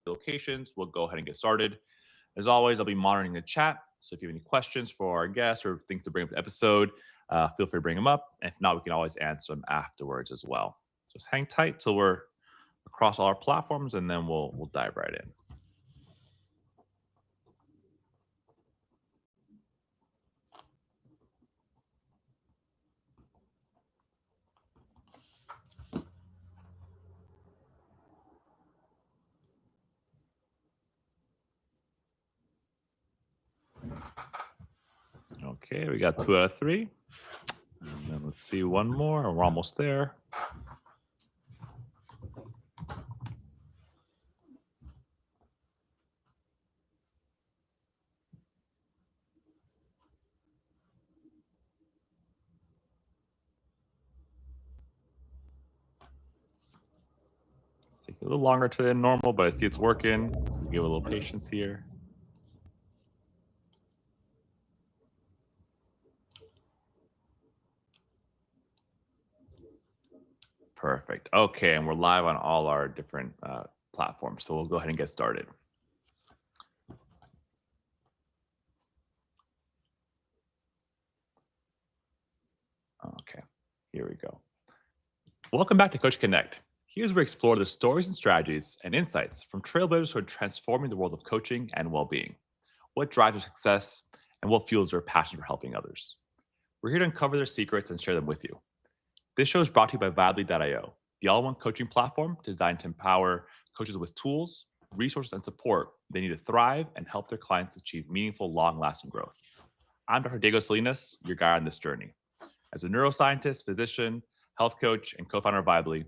locations. We'll go ahead and get started. As always, I'll be monitoring the chat. So if you have any questions for our guests or things to bring up the episode, feel free to bring them up. And if not, we can always answer them afterwards as well. So just hang tight till we're across all our platforms, and then we'll dive right in. Okay, we got 2 out of 3. And then let's see one more. We're almost there. It's taking a little longer today than normal, but I see it's working. So we'll give a little patience here. Perfect. Okay, and we're live on all our different platforms. So we'll go ahead and get started. Okay, here we go. Welcome back to Coach Connect. Here's where we explore the stories and strategies and insights from trailblazers who are transforming the world of coaching and well-being. What drives their success and what fuels their passion for helping others. We're here to uncover their secrets and share them with you. This show is brought to you by Vibely.io, the all-in-one coaching platform designed to empower coaches with tools, resources, and support they need to thrive and help their clients achieve meaningful, long-lasting growth. I'm Dr. Diego Salinas, your guide on this journey. As a neuroscientist, physician, health coach, and co-founder of Vibely,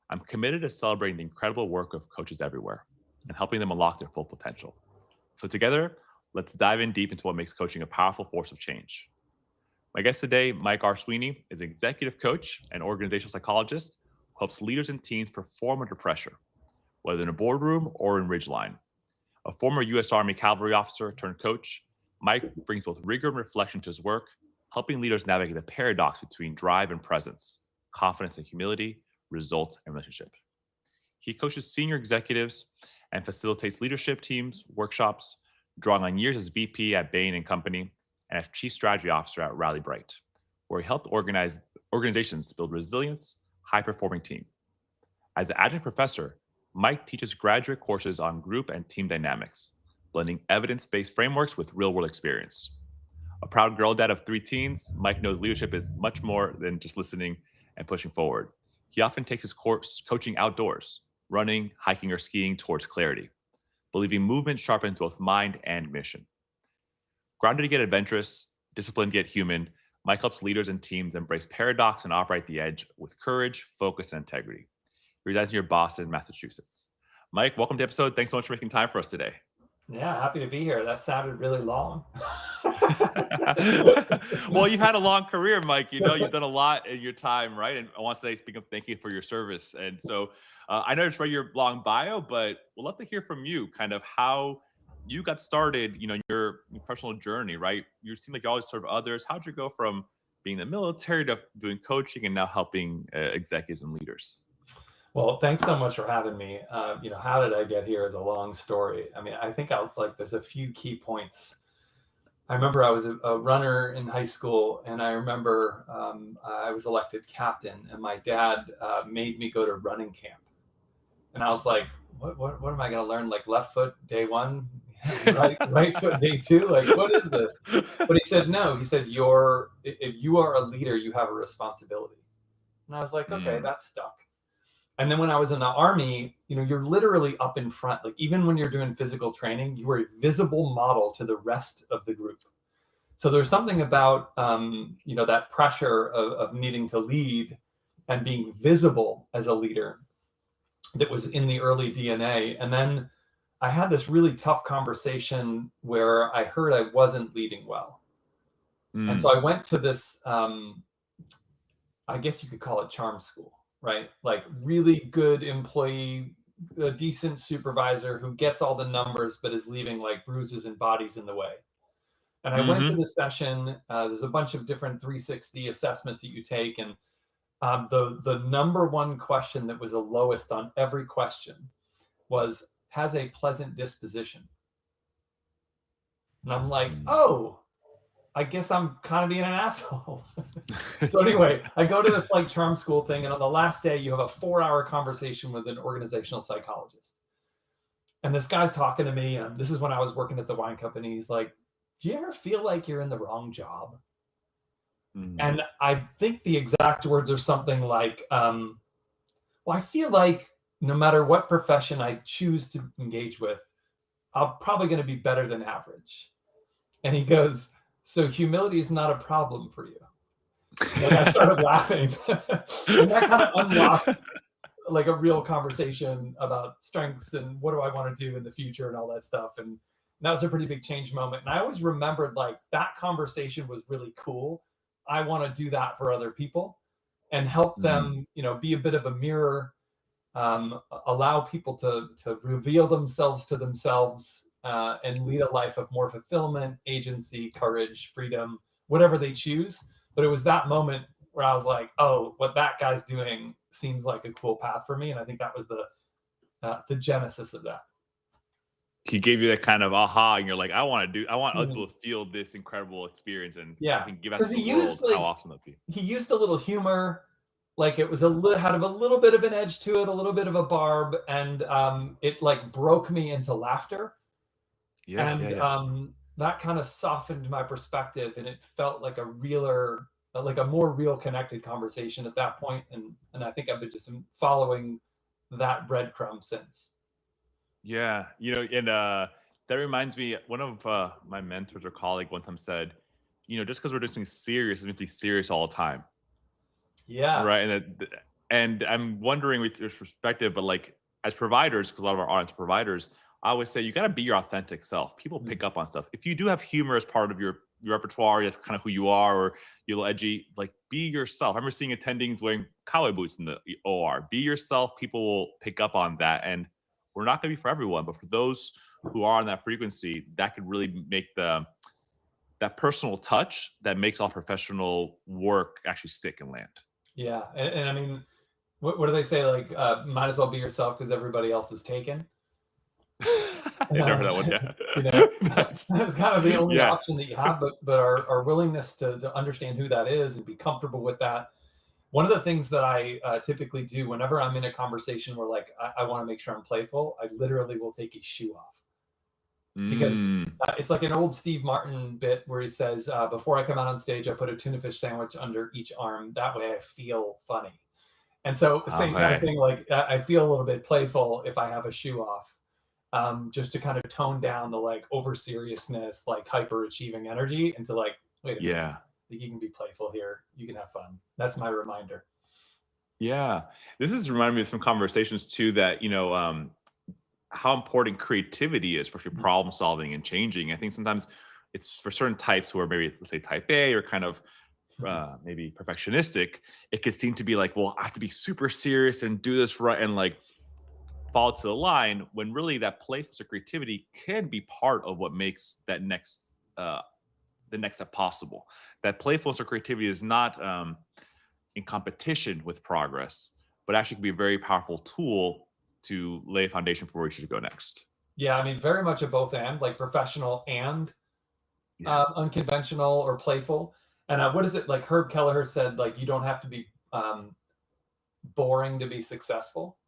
I'm committed to celebrating the incredible work of coaches everywhere and helping them unlock their full potential. So together, let's dive in deep into what makes coaching a powerful force of change. My guest today, Mike R. Sweeney, is an executive coach and organizational psychologist who helps leaders and teams perform under pressure, whether in a boardroom or in Ridgeline. A former U.S. Army cavalry officer turned coach, Mike brings both rigor and reflection to his work, helping leaders navigate the paradox between drive and presence, confidence and humility, results and relationship. He coaches senior executives and facilitates leadership teams, workshops, drawing on years as VP at Bain & Company and as Chief Strategy Officer at Rally Bright, where he helped organizations build resilience, high-performing team. As an adjunct professor, Mike teaches graduate courses on group and team dynamics, blending evidence-based frameworks with real-world experience. A proud girl dad of 3 teens, Mike knows leadership is much more than just listening and pushing forward. He often takes his course coaching outdoors, running, hiking, or skiing towards clarity, believing movement sharpens both mind and mission. Grounded to get adventurous, disciplined to get human, Mike helps leaders and teams embrace paradox and operate the edge with courage, focus, and integrity. He resides near Boston, Massachusetts. Mike, welcome to the episode. Thanks so much for making time for us today. Yeah, happy to be here. That sounded really long. Well, you've had a long career, Mike. You know, you've done a lot in your time, right? And I want to say, speak of thank you for your service. And so I know it's read your long bio, but we'd love to hear from you kind of how you got started, you know, in your personal journey, right? You seem like you always serve others. How'd you go from being in the military to doing coaching and now helping executives and leaders? Well, thanks so much for having me. How did I get here is a long story. I mean, I think there's a few key points. I remember I was a runner in high school, and I remember I was elected captain, and my dad made me go to running camp. And I was like, what am I going to learn? Like left foot day 1, right foot day 2? Like, what is this? But he said, no, he said, if you are a leader, you have a responsibility. And I was like, okay, that's stuck. And then when I was in the Army, you're literally up in front. Like even when you're doing physical training, you are a visible model to the rest of the group. So there's something about, that pressure of needing to lead and being visible as a leader that was in the early DNA. And then I had this really tough conversation where I heard I wasn't leading well. And so I went to this, I guess you could call it charm school. Right? Like really good employee, a decent supervisor who gets all the numbers, but is leaving like bruises and bodies in the way. And I went to the session. There's a bunch of different 360 assessments that you take. And the number one question that was the lowest on every question was, has a pleasant disposition. And I'm like, Mm. oh, I guess I'm kind of being an asshole. So anyway, I go to this like charm school thing, and on the last day, you have a 4-hour conversation with an organizational psychologist. And this guy's talking to me, and this is when I was working at the wine company. He's like, "Do you ever feel like you're in the wrong job?" Mm. And I think the exact words are something like, "Well, I feel like no matter what profession I choose to engage with, I'm probably going to be better than average." And he goes, "So humility is not a problem for you?" And I started laughing, and that kind of unlocked like a real conversation about strengths and what do I want to do in the future and all that stuff. And that was a pretty big change moment. And I always remembered like that conversation was really cool. I want to do that for other people and help Mm. them, be a bit of a mirror, allow people to reveal themselves to themselves, and lead a life of more fulfillment, agency, courage, freedom, whatever they choose. But it was that moment where I was like, oh, what that guy's doing seems like a cool path for me, and I think that was the genesis of that. He gave you that kind of aha, and you're like, I want other Mhm. people to feel this incredible experience, and if Yeah, we can give out because to the world, how awesome that'd be. he used a little humor, like it was had a little bit of an edge to it, a little bit of a barb, and it like broke me into laughter. Yeah, yeah, And yeah. that kind of softened my perspective, and it felt like a realer, like a more real connected conversation at that point. And I think I've been just following that breadcrumb since. Yeah, and that reminds me, one of my mentors or colleague one time said, just because we're doing something serious doesn't mean to be serious all the time, Yeah. right? And I'm wondering with your perspective, but like as providers, because a lot of our audience are providers, I always say you got to be your authentic self. People Mhm. pick up on stuff. If you do have humor as part of your repertoire, that's kind of who you are, or you're a little edgy, like be yourself. I remember seeing attendings wearing cowboy boots in the OR. Be yourself. People will pick up on that, and we're not going to be for everyone, but for those who are on that frequency, that could really make that personal touch that makes all professional work actually stick and land. Yeah. And I mean, what do they say? Like, might as well be yourself because everybody else is taken. I never heard that one. Yeah, you know, nice. that's kind of the only Yeah, option that you have. But our willingness to understand who that is and be comfortable with that. One of the things that I typically do whenever I'm in a conversation where like I want to make sure I'm playful, I literally will take a shoe off because mm, it's like an old Steve Martin bit where he says, "Before I come out on stage, I put a tuna fish sandwich under each arm. That way, I feel funny." And so, same kind of okay, thing. Like I feel a little bit playful if I have a shoe off, just to kind of tone down the like over seriousness, like hyper achieving energy, and to like, wait a minute, yeah. like, you can be playful here. You can have fun. That's my reminder. Yeah. This is reminding me of some conversations too that, how important creativity is for actually Mhm. problem solving and changing. I think sometimes it's for certain types who are maybe, let's say, type A or kind of Mhm. maybe perfectionistic. It could seem to be like, well, I have to be super serious and do this right and like fall to the line when really that playfulness or creativity can be part of what makes that the next step possible. That playfulness or creativity is not in competition with progress, but actually can be a very powerful tool to lay a foundation for where you should go next. Yeah, I mean, very much a both and, like professional and Yeah. unconventional or playful. And what is it like? Herb Kelleher said, like, you don't have to be boring to be successful.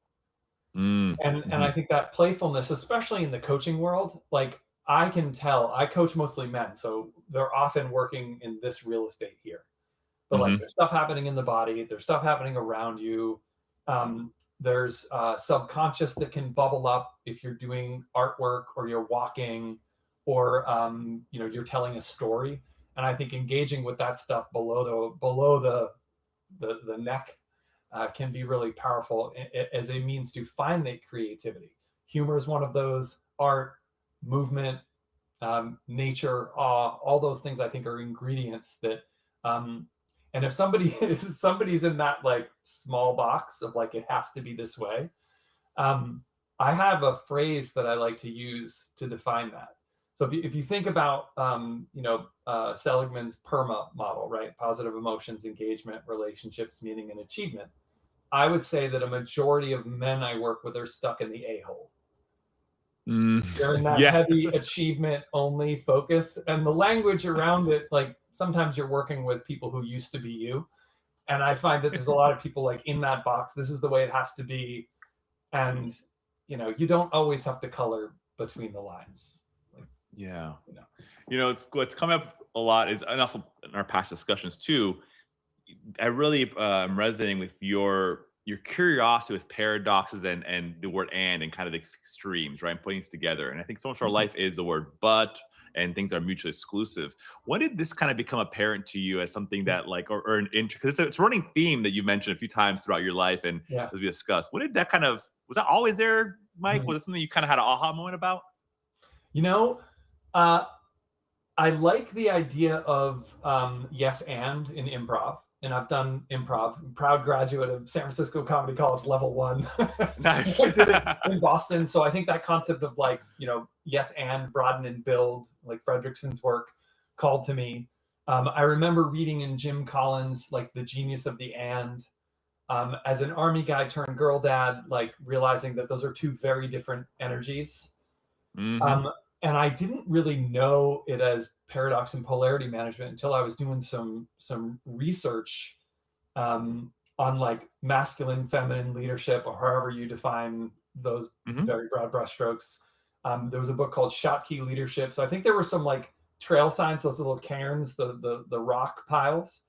Mm, And I mhm, think that playfulness, especially in the coaching world, like I can tell, I coach mostly men, so they're often working in this real estate here. But like mhm. there's stuff happening in the body, there's stuff happening around you. There's subconscious that can bubble up if you're doing artwork or you're walking or you're telling a story. And I think engaging with that stuff below the neck can be really powerful as a means to find that creativity. Humor is one of those. Art, movement, nature, awe, all those things I think are ingredients that. Um, and if somebody's in that like small box of like it has to be this way, um, I have a phrase that I like to use to define that. So if you think about Seligman's PERMA model, right? Positive emotions, engagement, relationships, meaning, and achievement. I would say that a majority of men I work with are stuck in the a hole. Mm, They're in that yeah. heavy achievement only focus, and the language around it, like sometimes you're working with people who used to be you, and I find that there's a lot of people like in that box. This is the way it has to be, and you don't always have to color between the lines. Like, Yeah. you know, It's what's come up a lot is, and also in our past discussions too, I really am resonating with your curiosity with paradoxes and the word and kind of extremes, right? And putting things together. And I think so much of our Mhm. life is the word but and things are mutually exclusive. When did this kind of become apparent to you as something that like or an interest? Because it's a running theme that you've mentioned a few times throughout your life and Yeah. as we discussed. When did that kind of was that always there, Mike? Mhm. Was it something you kind of had an aha moment about? You know, uh, I like the idea of yes and in improv, and I've done improv. I'm proud graduate of San Francisco Comedy College Level One. Nice. I did it in Boston, so I think that concept of like yes and broaden and build, like Fredrickson's work, called to me. I remember reading in Jim Collins like The Genius of the And. As an army guy turned girl dad, like realizing that those are two very different energies. Hmm. Um, and I didn't really know it as paradox and polarity management until I was doing some research on like masculine, feminine leadership, or however you define those Hmm. very broad brushstrokes. There was a book called Schottky Leadership. So I think there were some like trail signs, those little cairns, the rock piles.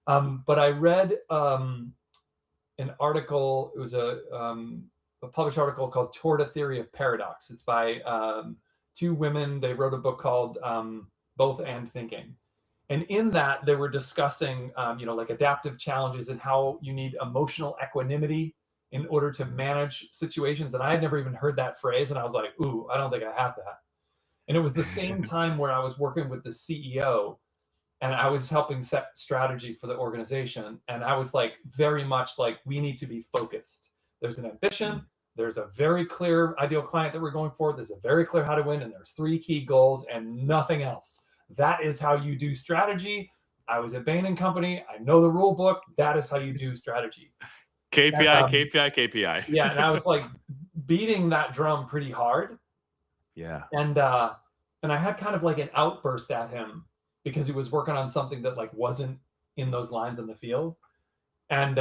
But I read an article. It was a published article called "Toward a Theory of Paradox." It's by two women. They wrote a book called "Both and Thinking," and in that they were discussing, like adaptive challenges and how you need emotional equanimity in order to manage situations. And I had never even heard that phrase, and I was like, "Ooh, I don't think I have that." And it was the same time where I was working with the CEO and I was helping set strategy for the organization. And I was like, very much like, we need to be focused. There's an ambition. There's a very clear ideal client that we're going for. There's a very clear how to win. And there's three key goals and nothing else. That is how you do strategy. I was at Bain and Company. I know the rule book. That is how you do strategy. And KPI, KPI, KPI. yeah, and I was like beating that drum pretty hard. Yeah. And I had kind of like an outburst at him because he was working on something that like wasn't in those lines in the field. And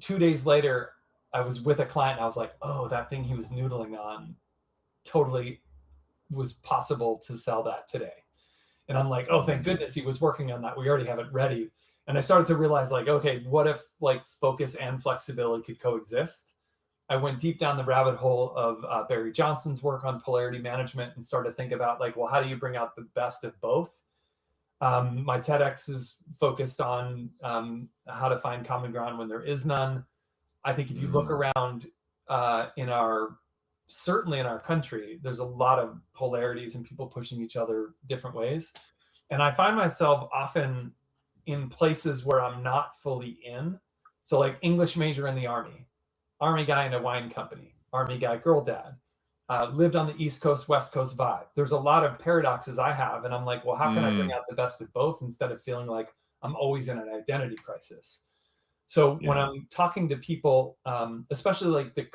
2 days later, I was with a client and I was like, oh, that thing he was noodling on totally was possible to sell that today. And I'm like, oh, thank Mm, goodness he was working on that. We already have it ready. And I started to realize like, okay, what if like focus and flexibility could coexist? I went deep down the rabbit hole of Barry Johnson's work on polarity management and started to think about like, well, how do you bring out the best of both? My TEDx is focused on how to find common ground when there is none. I think if you look mm, around in our, certainly in our country, there's a lot of polarities and people pushing each other different ways. And I find myself often in places where I'm not fully in. So like English major in the army guy in a wine company, army guy girl dad, lived on the East Coast, West Coast vibe. There's a lot of paradoxes I have, and I'm like, well, how can I bring mm. out the best of both instead of feeling like I'm always in an identity crisis? So when Yeah. I'm talking to people, especially like the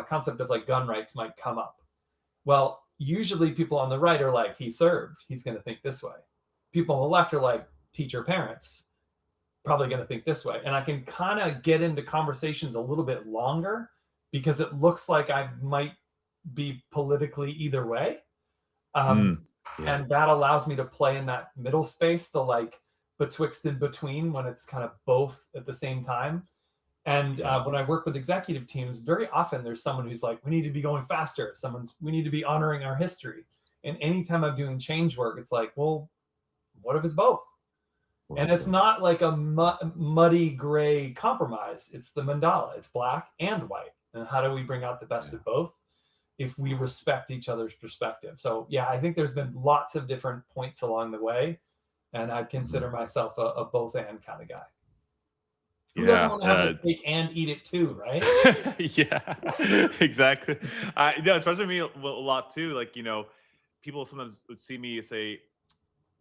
concept of like gun rights might come up. Well, usually people on the right are like, he served, he's going to think this way. People on the left are like, teacher parents, probably going to think this way. And I can kind of get into conversations a little bit longer because it looks like I might be politically either way. Um, Mm. Yeah. and that allows me to play in that middle space, the like betwixt and between when it's kind of both at the same time. And Yeah. when I work with executive teams, very often there's someone who's like, we need to be going faster. We need to be honoring our history. And anytime I'm doing change work, it's like, well, what if it's both? What And is it's both? not like a muddy gray compromise. It's the mandala. It's black and white. And how do we bring out the best Yeah. of both if we respect each other's perspective? So yeah, I think there's been lots of different points along the way, and I'd consider Mhm. myself a both and kind of guy. Who doesn't Yeah. want to have their cake and eat it too, right? Yeah. Exactly. I know it's frustrating me a lot too. Like, people sometimes would see me say,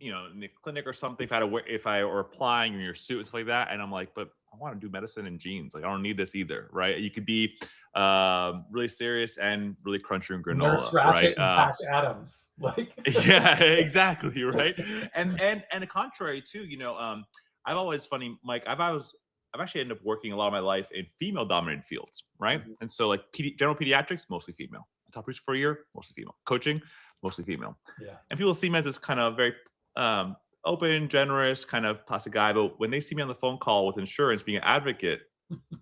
in the clinic or something, if I were applying in your suit and stuff like that, and I'm like, but I want to do medicine and jeans. Like I don't need this either, right? You could be really serious and really crunchy and Nurse granola, right? Ratchet and Patch Adams. Like, Yeah, exactly, right? And the contrary too, I've always funny, Mike, I've actually ended up working a lot of my life in female dominated fields, right? mhm, And so like general pediatrics, mostly female. Top research for a year, mostly female. Coaching, mostly female. yeah, And people see me as this kind of very um, open, generous, kind of plastic guy. But when they see me on the phone call with insurance being an advocate,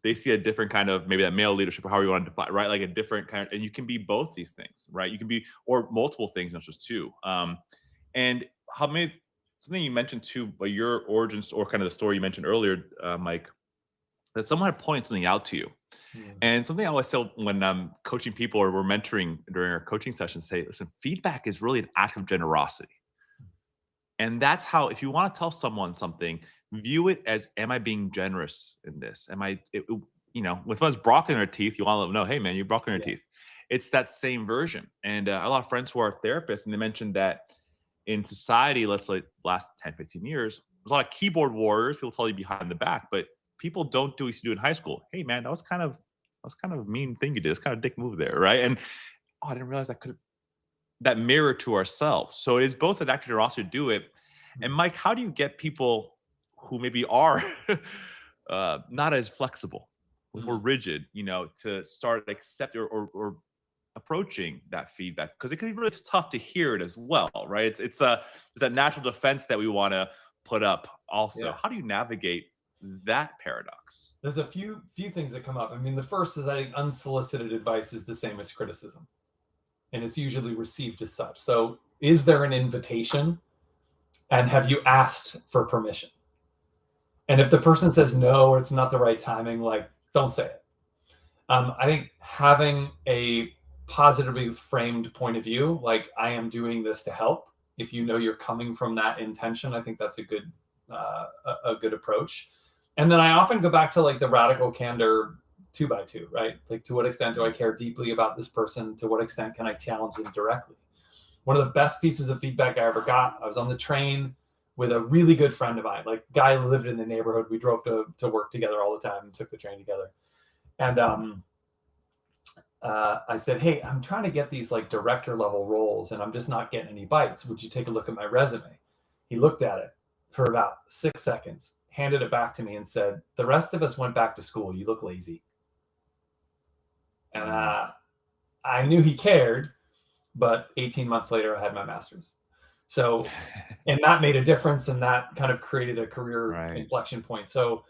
they see a different kind of maybe that male leadership or however you want to define, right? Like a different kind of, and you can be both these things, right? You can be, or multiple things, not just two. And how many, something you mentioned too, but your origins or kind of the story you mentioned earlier, Mike, that someone had pointed something out to you. mm, And something I always tell when I'm coaching people or we're mentoring during our coaching sessions, say, listen, feedback is really an act of generosity. And that's how, if you want to tell someone something, view it as, am I being generous in this? Am I, when someone's broken their teeth, you want to let them know, hey, man, you're broken your yeah, teeth. It's that same version. And a lot of friends who are therapists, and they mentioned that in society, let's like last 10, 15 years, there's a lot of keyboard warriors. People tell you behind the back, but people don't do what you used to do in high school. Hey, man, that was kind of a mean thing you did. It's kind of a dick move there, right? And oh, I didn't realize I could that mirror to ourselves. So it is both an act of generosity to do it. And mm, Mike, how do you get people who maybe are not as flexible, more mm, rigid, to start accepting or approaching that feedback? Because it can be really tough to hear it as well, right? It's that natural defense that we want to put up. Also, yeah. how do you navigate that paradox? There's a few things that come up. I mean, the first is, I think unsolicited advice is the same as criticism, and it's usually received as such. So, is there an invitation, and have you asked for permission? And if the person says no, or it's not the right timing, like, don't say it. I think having a positively framed point of view, like I am doing this to help. If you know you're coming from that intention, I think that's a good approach. And then I often go back to like the radical candor 2 by 2, right? Like, to what extent do I Mhm. care deeply about this person? To what extent can I challenge them directly? One of the best pieces of feedback I ever got, I was on the train with a really good friend of mine, like guy who lived in the neighborhood. We drove to work together all the time and took the train together. And I said, "Hey, I'm trying to get these like director level roles, and I'm just not getting any bites. Would you take a look at my resume?" He looked at it for about 6 seconds, handed it back to me, and said, "The rest of us went back to school. You look lazy." And Mm. I knew he cared, but 18 months later, I had my master's. So, and that made a difference, and that kind of created a career Right. inflection point. So,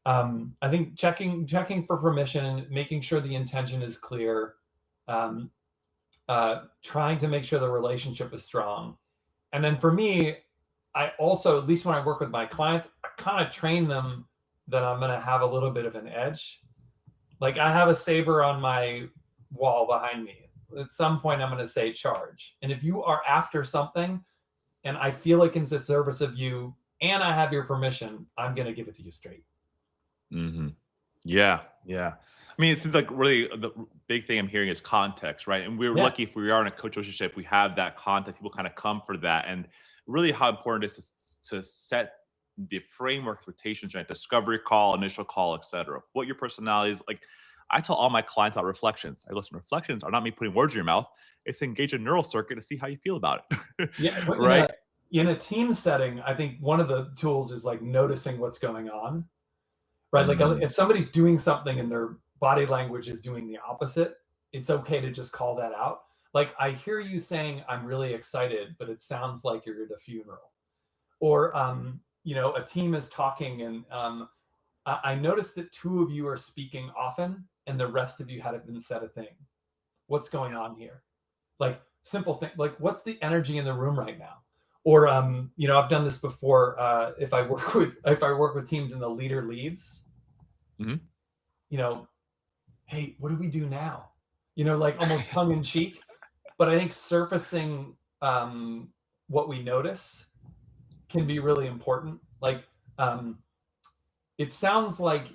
I think checking for permission, making sure the intention is clear, um, trying to make sure the relationship is strong. And then for me, I also, at least when I work with my clients, I kind of train them that I'm going to have a little bit of an edge. Like, I have a saber on my wall behind me. At some point, I'm going to say charge. And if you are after something and I feel like it's a service of you and I have your permission, I'm going to give it to you straight. Hmm. Yeah, yeah. I mean, it seems like really the big thing I'm hearing is context, right? And we're Yeah. lucky if we are in a coach relationship, we have that context. People kind of come for that, and really how important it is to set the framework expectations, right? Discovery call, initial call, etc. What your personality is like. I tell all my clients about reflections. I listen, reflections are not me putting words in your mouth. It's to engage a neural circuit to see how you feel about it, Yeah, but right? in a team setting, I think one of the tools is like noticing what's going on, right? Like, Mm, if somebody's doing something and their body language is doing the opposite, it's okay to just call that out. Like, I hear you saying I'm really excited, but it sounds like you're at a funeral. Or a team is talking, and I noticed that two of you are speaking often and the rest of you hadn't been said a thing. What's going on here? Like, simple thing, like, what's the energy in the room right now? Or I've done this before. If I work with teams and the leader leaves, mhm. you know hey, what do we do now? Like, almost tongue in cheek. But I think surfacing what we notice can be really important. Like, um, it sounds like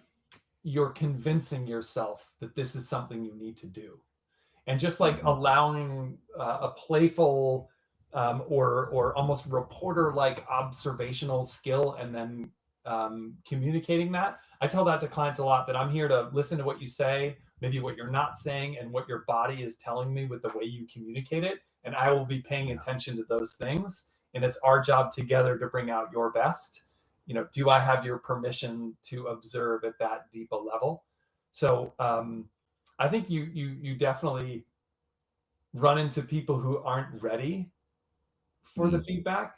you're convincing yourself that this is something you need to do, and just like Mhm. allowing a playful or almost reporter like observational skill, and then communicating that. I tell that to clients a lot, that I'm here to listen to what you say, maybe what you're not saying, and what your body is telling me with the way you communicate it. And I will be paying attention to those things. And it's our job together to bring out your best. Do I have your permission to observe at that deep a level? So I think you definitely run into people who aren't ready for the feedback.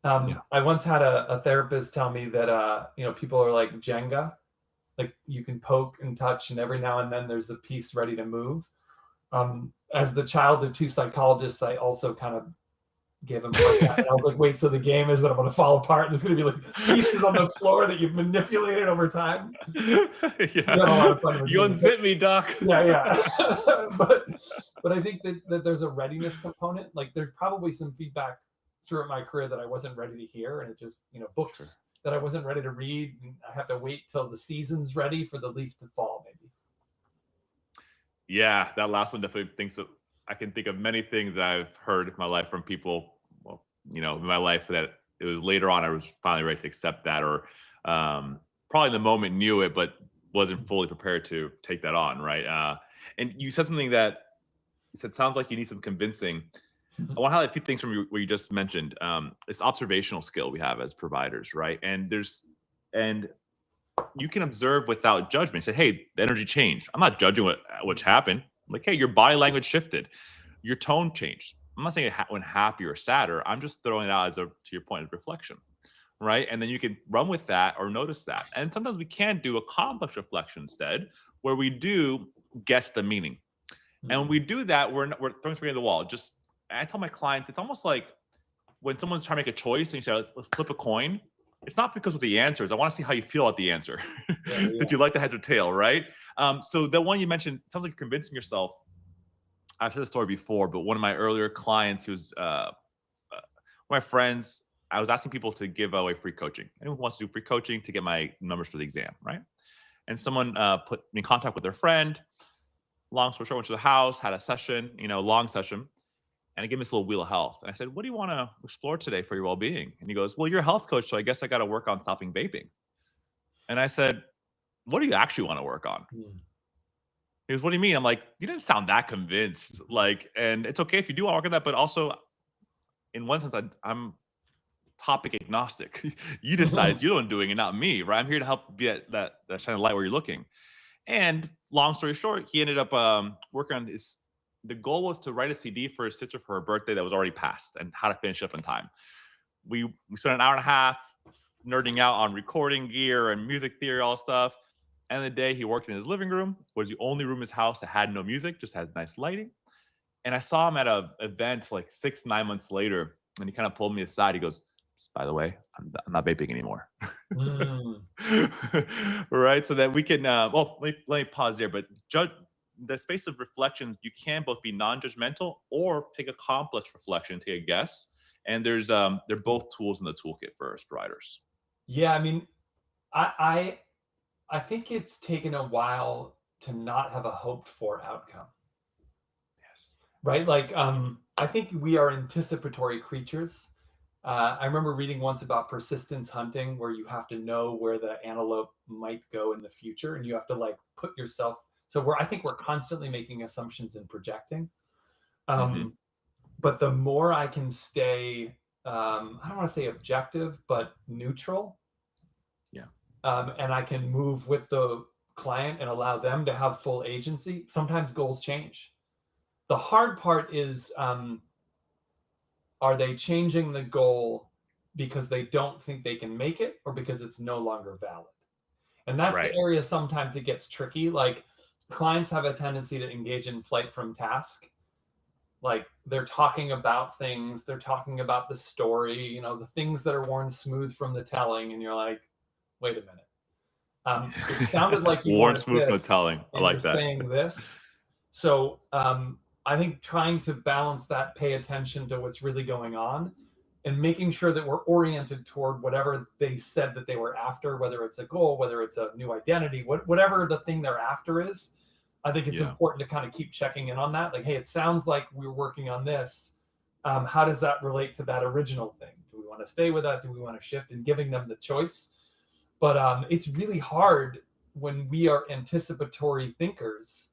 I once had a therapist tell me that people are like Jenga, like you can poke and touch, and every now and then there's a piece ready to move. As the child of two psychologists, I also kind of gave him like that. And I was like, wait, so the game is that I'm going to fall apart and there's going to be like pieces on the floor that you've manipulated over time. Yeah. You had a lot of fun with You me. unzip me, doc. Yeah. but I think that there's a readiness component. Like there's probably some feedback throughout my career that I wasn't ready to hear, and it just books that I wasn't ready to read, and I have to wait till the season's ready for the leaf to fall, maybe. Yeah, that last one definitely thinks of. I can think of many things that I've heard in my life from people. Well, in my life that it was later on I was finally ready to accept that, or probably in the moment knew it, but wasn't fully prepared to take that on, right? And you said something that you said sounds like you need some convincing. I want to highlight a few things from what you just mentioned. This observational skill we have as providers, right? And you can observe without judgment. Say, hey, the energy changed. I'm not judging what's happened. Like, hey, your body language shifted, your tone changed. I'm not saying it went happy or sadder. I'm just throwing it out as to your point of reflection, right? And then you can run with that or notice that. And sometimes we can do a complex reflection instead, where we do guess the meaning. And when we do that, we're throwing something at the wall. I tell my clients, it's almost like when someone's trying to make a choice and you say, let's flip a coin. It's not because of the answers. I want to see how you feel at the answer. Yeah. Did you like the head or tail, right? So the one you mentioned, sounds like you're convincing yourself. I've said the story before, but one of my earlier clients who's one of my friends, I was asking people to give away free coaching. Anyone who wants to do free coaching to get my numbers for the exam, right? And someone put me in contact with their friend. Long story short, went to the house, had a session, long session. And he gave me this little wheel of health. And I said, what do you want to explore today for your well-being? And he goes, well, you're a health coach, so I guess I got to work on stopping vaping. And I said, what do you actually want to work on? He goes, what do you mean? I'm like, you didn't sound that convinced. And it's okay if you do want to work on that, but also in one sense, I'm topic agnostic. You decide you're the one doing it, not me, right? I'm here to help be that shine of light where you're looking. And long story short, he ended up working on the goal was to write a CD for his sister for her birthday that was already passed and how to finish up in time. We spent an hour and a half nerding out on recording gear and music theory, all stuff. End of the day, he worked in his living room, was the only room in his house that had no music, just had nice lighting. And I saw him at an event like 9 months later, and he kind of pulled me aside. He goes, by the way, I'm not vaping anymore. Right? So that we can, let me pause there, but the space of reflections, you can both be non-judgmental or take a complex reflection, take a guess. And they're both tools in the toolkit for us providers. Yeah, I mean, I think it's taken a while to not have a hoped for outcome. Yes. Right? Like, I think we are anticipatory creatures. I remember reading once about persistence hunting, where you have to know where the antelope might go in the future, and you have to like put yourself. So I think we're constantly making assumptions and projecting. But the more I can stay, I don't want to say objective, but neutral. Yeah. And I can move with the client and allow them to have full agency. Sometimes goals change. The hard part is, are they changing the goal because they don't think they can make it, or because it's no longer valid? And that's Right. the area sometimes it gets tricky. Like, clients have a tendency to engage in flight from task. Like, they're talking about things, they're talking about the story, the things that are worn smooth from the telling, and you're like, wait a minute. It sounded like you worn wanted smooth from the this, telling. I and like you're that. saying this. So I think trying to balance that, pay attention to what's really going on, and making sure that we're oriented toward whatever they said that they were after, whether it's a goal, whether it's a new identity, whatever the thing they're after is. I think it's important to kind of keep checking in on that. Like, hey, it sounds like we're working on this. How does that relate to that original thing? Do we want to stay with that? Do we want to shift? And giving them the choice. But it's really hard when we are anticipatory thinkers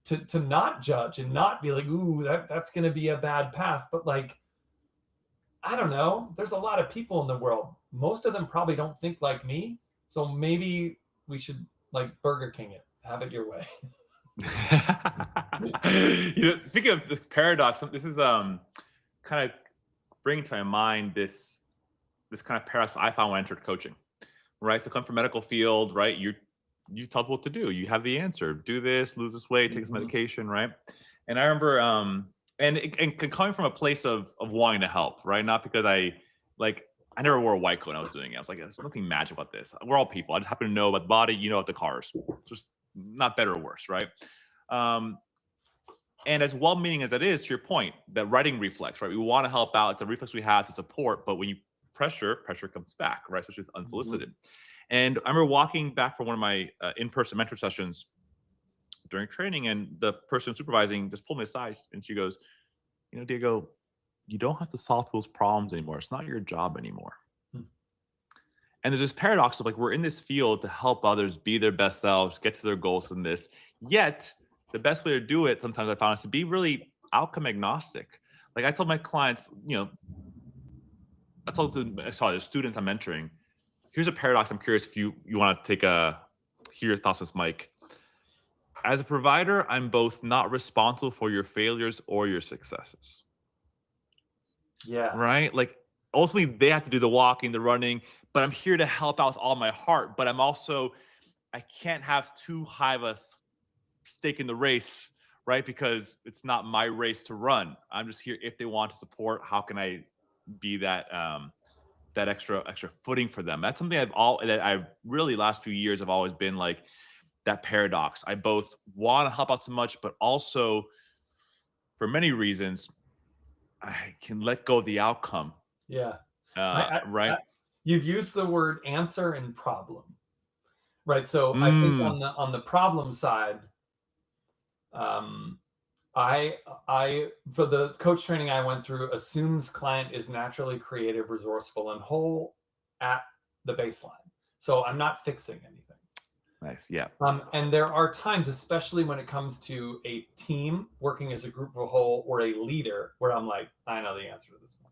to not judge and not be like, ooh, that's going to be a bad path. But like, I don't know. There's a lot of people in the world. Most of them probably don't think like me. So maybe we should like Burger King it. Have it your way. Speaking of this paradox, this is kind of bringing to my mind this kind of paradox I found when I entered coaching. Right, so come from medical field, right? You tell people what to do. You have the answer. Do this, lose this weight, take this Mhm. medication, right? And I remember, coming from a place of wanting to help, right? Not because like I never wore a white coat when I was doing it. I was like, there's nothing magic about this. We're all people. I just happen to know about the body. You know about the cars. It's just not better or worse, right? Um, and as well-meaning as it is, to your point, that writing reflex, right? We want to help out. It's a reflex we have to support, but when you pressure comes back, right? Especially if Mhm. unsolicited. And I remember walking back from one of my in-person mentor sessions during training, and the person supervising just pulled me aside, and she goes, Diego, you don't have to solve people's problems anymore. It's not your job anymore. Hmm. And there's this paradox of like we're in this field to help others be their best selves, get to their goals in this. Yet the best way to do it sometimes I found is to be really outcome agnostic. Like I told my clients, the students I'm mentoring, here's a paradox. I'm curious if you want to hear your thoughts on this, Mike. As a provider, I'm both not responsible for your failures or your successes. Yeah. Right? Like ultimately they have to do the walking, the running, but I'm here to help out with all my heart. But I can't have too high of a stake in the race, right? Because it's not my race to run. I'm just here if they want to support. How can I be that extra footing for them? That's something I've really last few years have always been like that paradox. I both want to help out so much, but also for many reasons, I can let go of the outcome. Yeah. I Right? you've used the word answer and problem, right? So I think Mm, on the problem side, um, I for the coach training I went through assumes client is naturally creative, resourceful, and whole at the baseline. So I'm not fixing anything. nice. Yeah. And there are times, especially when it comes to a team working as a group of a whole or a leader, where I'm like, I know the answer to this one.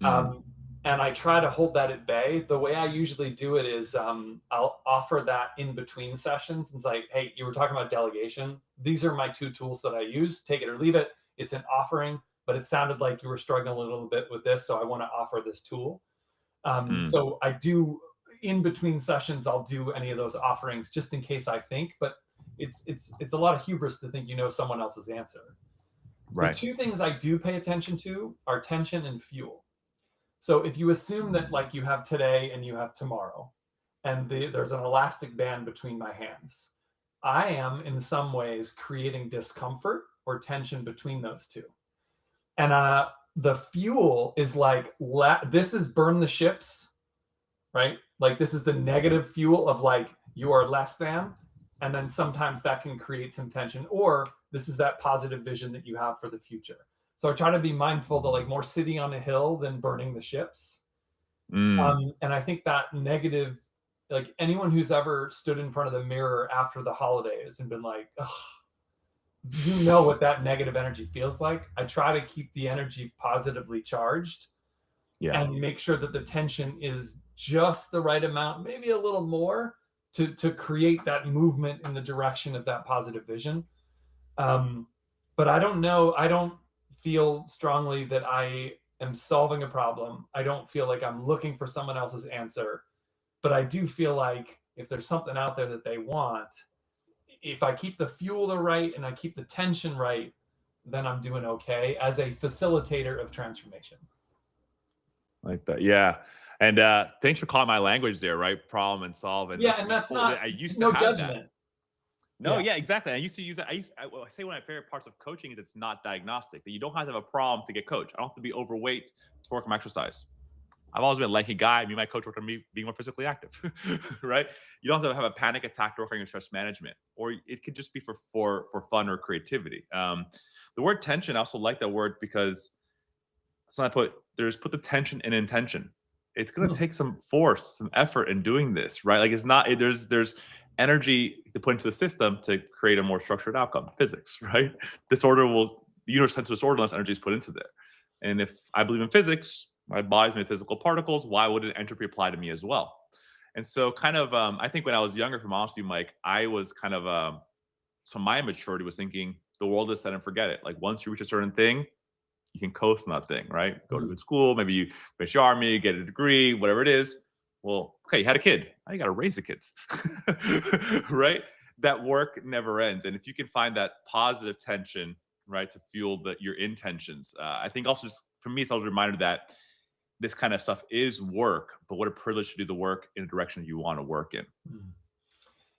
Mm, And I try to hold that at bay. The way I usually do it is I'll offer that in between sessions. It's like, hey, you were talking about delegation. These are my two tools that I use. Take it or leave it. It's an offering, but it sounded like you were struggling a little bit with this, so I want to offer this tool. mm, So I do in between sessions. I'll do any of those offerings just in case I think, but it's a lot of hubris to think you know someone else's answer. The right. two things I do pay attention to are tension and fuel. So if you assume that like you have today and you have tomorrow, and there's an elastic band between my hands, I am in some ways creating discomfort or tension between those two. And the fuel is like this is burn the ships, right? Like this is the negative fuel of like you are less than, and then sometimes that can create some tension. Or this is that positive vision that you have for the future. So I try to be mindful to like more sitting on a hill than burning the ships. Mm, And I think that negative, like anyone who's ever stood in front of the mirror after the holidays and been like, "Ugh," you know what that negative energy feels like. I try to keep the energy positively charged yeah. and make sure that the tension is just the right amount, maybe a little more to create that movement in the direction of that positive vision. Um, but I don't know. I don't feel strongly that I am solving a problem. I don't feel like I'm looking for someone else's answer. But I do feel like if there's something out there that they want, if I keep the fuel right and I keep the tension right, then I'm doing okay as a facilitator of transformation. Like that. Yeah. And thanks for calling my language there, right? Problem and solve. And Yeah, that's and that's cool. not I used to no have that. judgment. No, Yeah. yeah, exactly. I used to use that. I say one of my favorite parts of coaching is it's not diagnostic. That you don't have to have a problem to get coached. I don't have to be overweight to work on my exercise. I've always been a lanky guy. Me, and my coach worked on me being more physically active, right? You don't have to have a panic attack to work on your stress management, or it could just be for fun or creativity. The word tension, I also like that word because so I put the tension in intention. it's going to take some force, some effort in doing this, right? Like it's not, there's energy to put into the system to create a more structured outcome. Physics, right? The universe tends to disorder unless energy is put into there. And if I believe in physics, my body's made physical particles, why wouldn't entropy apply to me as well? And so kind of, I think when I was younger, from honestly, Mike, I was kind of, so my maturity was thinking the world is set and forget it. Like once you reach a certain thing, you can coast on that thing, right? Go to Mhm. good school, maybe you finish your army, get a degree, whatever it is. Well, okay, you had a kid. Now you got to raise the kids, right? That work never ends. And if you can find that positive tension, right, to fuel your intentions, I think also just for me, it's always a reminder that this kind of stuff is work, but what a privilege to do the work in a direction you want to work in. Mm.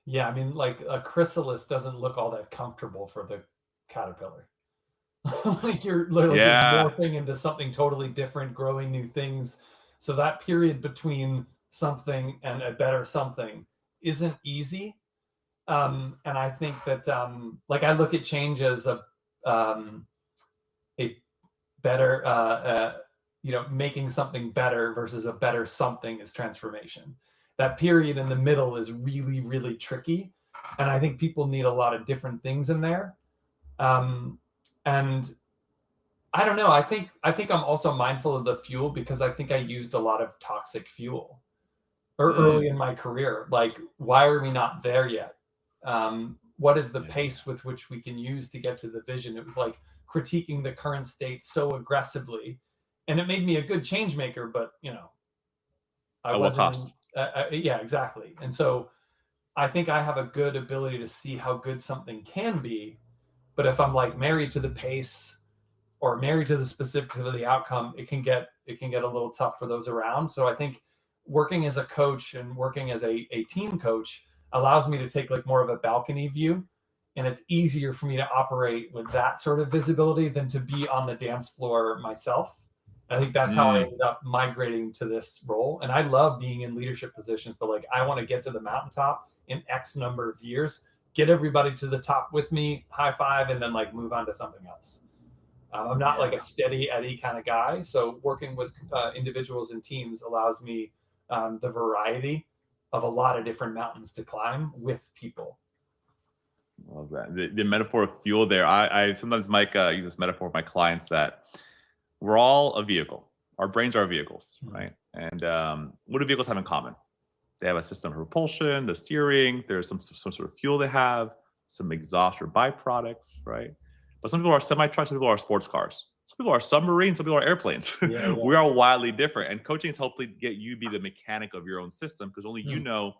Yeah, I mean, like a chrysalis doesn't look all that comfortable for the caterpillar. Like you're Yeah. morphing into something totally different, growing new things. So that period between something and a better something isn't easy. And I think that like I look at change as um, a better making something better versus a better something is transformation. That period in the middle is really, really tricky, and I think people need a lot of different things in there. And I don't know. I think I'm also mindful of the fuel because I think I used a lot of toxic fuel early Mm, in my career. Like, why are we not there yet? What is the yeah. pace with which we can use to get to the vision? It was like critiquing the current state so aggressively, and it made me a good change maker. But I At what wasn't. cost? Yeah, exactly. And so I think I have a good ability to see how good something can be. But if I'm like married to the pace or married to the specifics of the outcome, it can get a little tough for those around. So I think working as a coach and working as a team coach allows me to take like more of a balcony view, and it's easier for me to operate with that sort of visibility than to be on the dance floor myself. I think that's how I Mm, ended up migrating to this role. And I love being in leadership positions, but like I want to get to the mountaintop in X number of years, get everybody to the top with me, high five, and then like move on to something else. I'm not like yeah. a steady Eddie kind of guy. So working with individuals and teams allows me the variety of a lot of different mountains to climb with people. Love that. The metaphor of fuel there. I sometimes, Mike, use this metaphor with my clients that we're all a vehicle. Our brains are vehicles, Mm. right? And what do vehicles have in common? They have a system of propulsion, the steering. There's some sort of fuel they have, some exhaust or byproducts, right? But some people are semi trucks, some people are sports cars. Some people are submarines, some people are airplanes. Yeah, yeah. We are wildly different. And coaching is hopefully get you to be the mechanic of your own system because only you Mm. know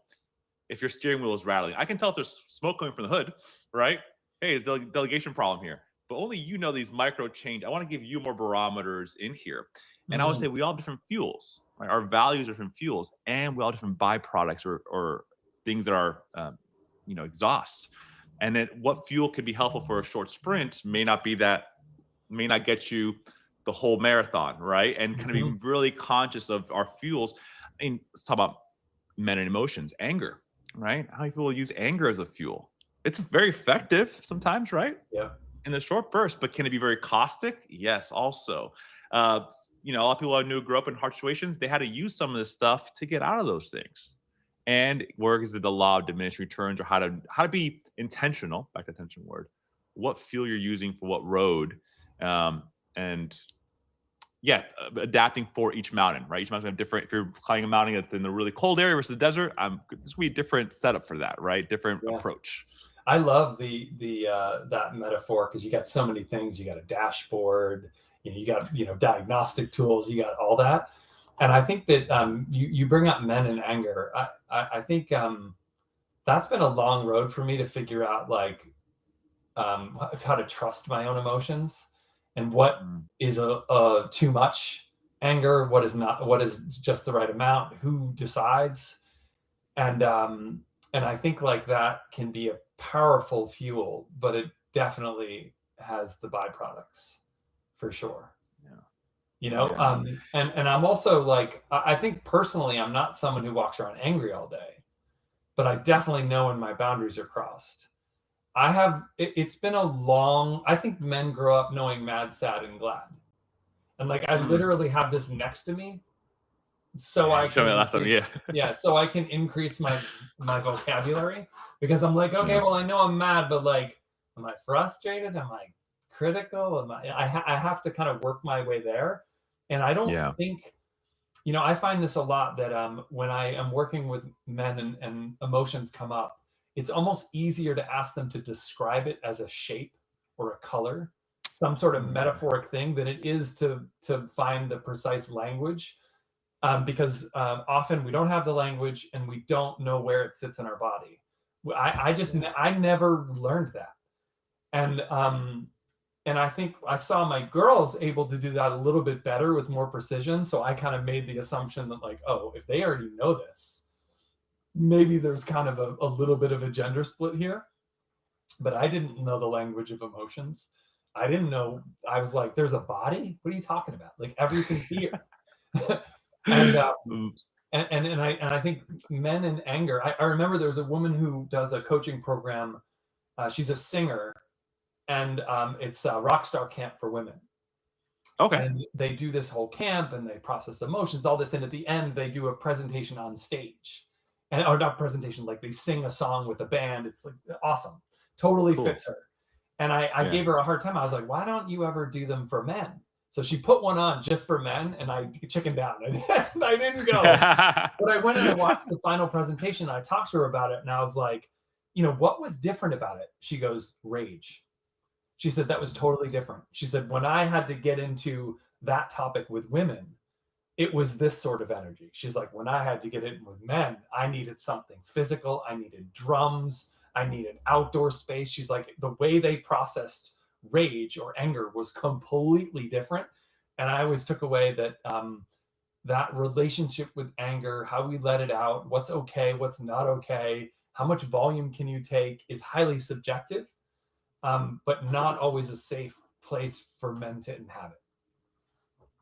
if your steering wheel is rattling. I can tell if there's smoke coming from the hood, right? Hey, it's a delegation problem here. But only you know these micro change. I want to give you more barometers in here. And I would Mm. say we all have different fuels, right? Our values are different fuels, and we all have different byproducts or things that are, exhaust. And then what fuel could be helpful for a short sprint may not get you the whole marathon, right? And kind of Mhm. be really conscious of our fuels. I mean, let's talk about men and emotions, anger, right? How many people use anger as a fuel? It's very effective sometimes, right? Yeah. In the short burst, but can it be very caustic? Yes, also. Uh, a lot of people I knew grew up in hard situations. They had to use some of this stuff to get out of those things. And where is it the law of diminishing returns, or how to be intentional? Back to attention word. What fuel you're using for what road, and yeah, adapting for each mountain, right? Each mountain's gonna have different. If you're climbing a mountain that's in the really cold area versus the desert, this will be a different setup for that, right? Different Yeah. approach. I love the that metaphor because you got so many things. You got a dashboard, you got diagnostic tools, you got all that, and I think that you bring up men in anger. I think that's been a long road for me to figure out like how to trust my own emotions and what Mm, is a too much anger, what is not, what is just the right amount, who decides, and I think like that can be a powerful fuel, but it definitely has the byproducts for sure. yeah, You know, yeah. and I'm also like I think personally I'm not someone who walks around angry all day, but I definitely know when my boundaries are crossed. It's been a long, I think men grow up knowing mad, sad, and glad. And like I Mm, literally have this next to me so I Show can me the last time. increase, Yeah. yeah, so I can increase my vocabulary, because I'm like, okay, Yeah. well, I know I'm mad, but like, am I frustrated? Am I critical? I have to kind of work my way there. And I don't Yeah. think, I find this a lot, that when I am working with men, and emotions come up, it's almost easier to ask them to describe it as a shape or a color, some sort of Mm. metaphoric thing, than it is to find the precise language, because often we don't have the language and we don't know where it sits in our body. Yeah. I never learned that, and I think I saw my girls able to do that a little bit better with more precision. So I kind of made the assumption that, like, oh, if they already know this, maybe there's kind of a little bit of a gender split here. But I didn't know the language of emotions. I didn't know. I was like, there's a body? What are you talking about? Like, everything's here. and Mm. I think men in anger. I remember there was a woman who does a coaching program. She's a singer, and it's a rock star camp for women. Okay. And they do this whole camp, and they process emotions, all this, and at the end they do a presentation on stage, and or not presentation, like they sing a song with a band. It's like awesome, totally Cool. fits her. And I Yeah. gave her a hard time. I was like, why don't you ever do them for men? So she put one on just for men, and I chickened out. I didn't go. But I went and I watched the final presentation, and I talked to her about it, and I was like, what was different about it? She goes, rage. She said that was totally different. She said, when I had to get into that topic with women, it was this sort of energy. She's like, when I had to get in with men, I needed something physical. I needed drums. I needed outdoor space. She's like, the way they processed rage or anger was completely different. And I always took away that that relationship with anger, how we let it out, what's okay, what's not okay, how much volume can you take, is highly subjective, but not always a safe place for men to inhabit.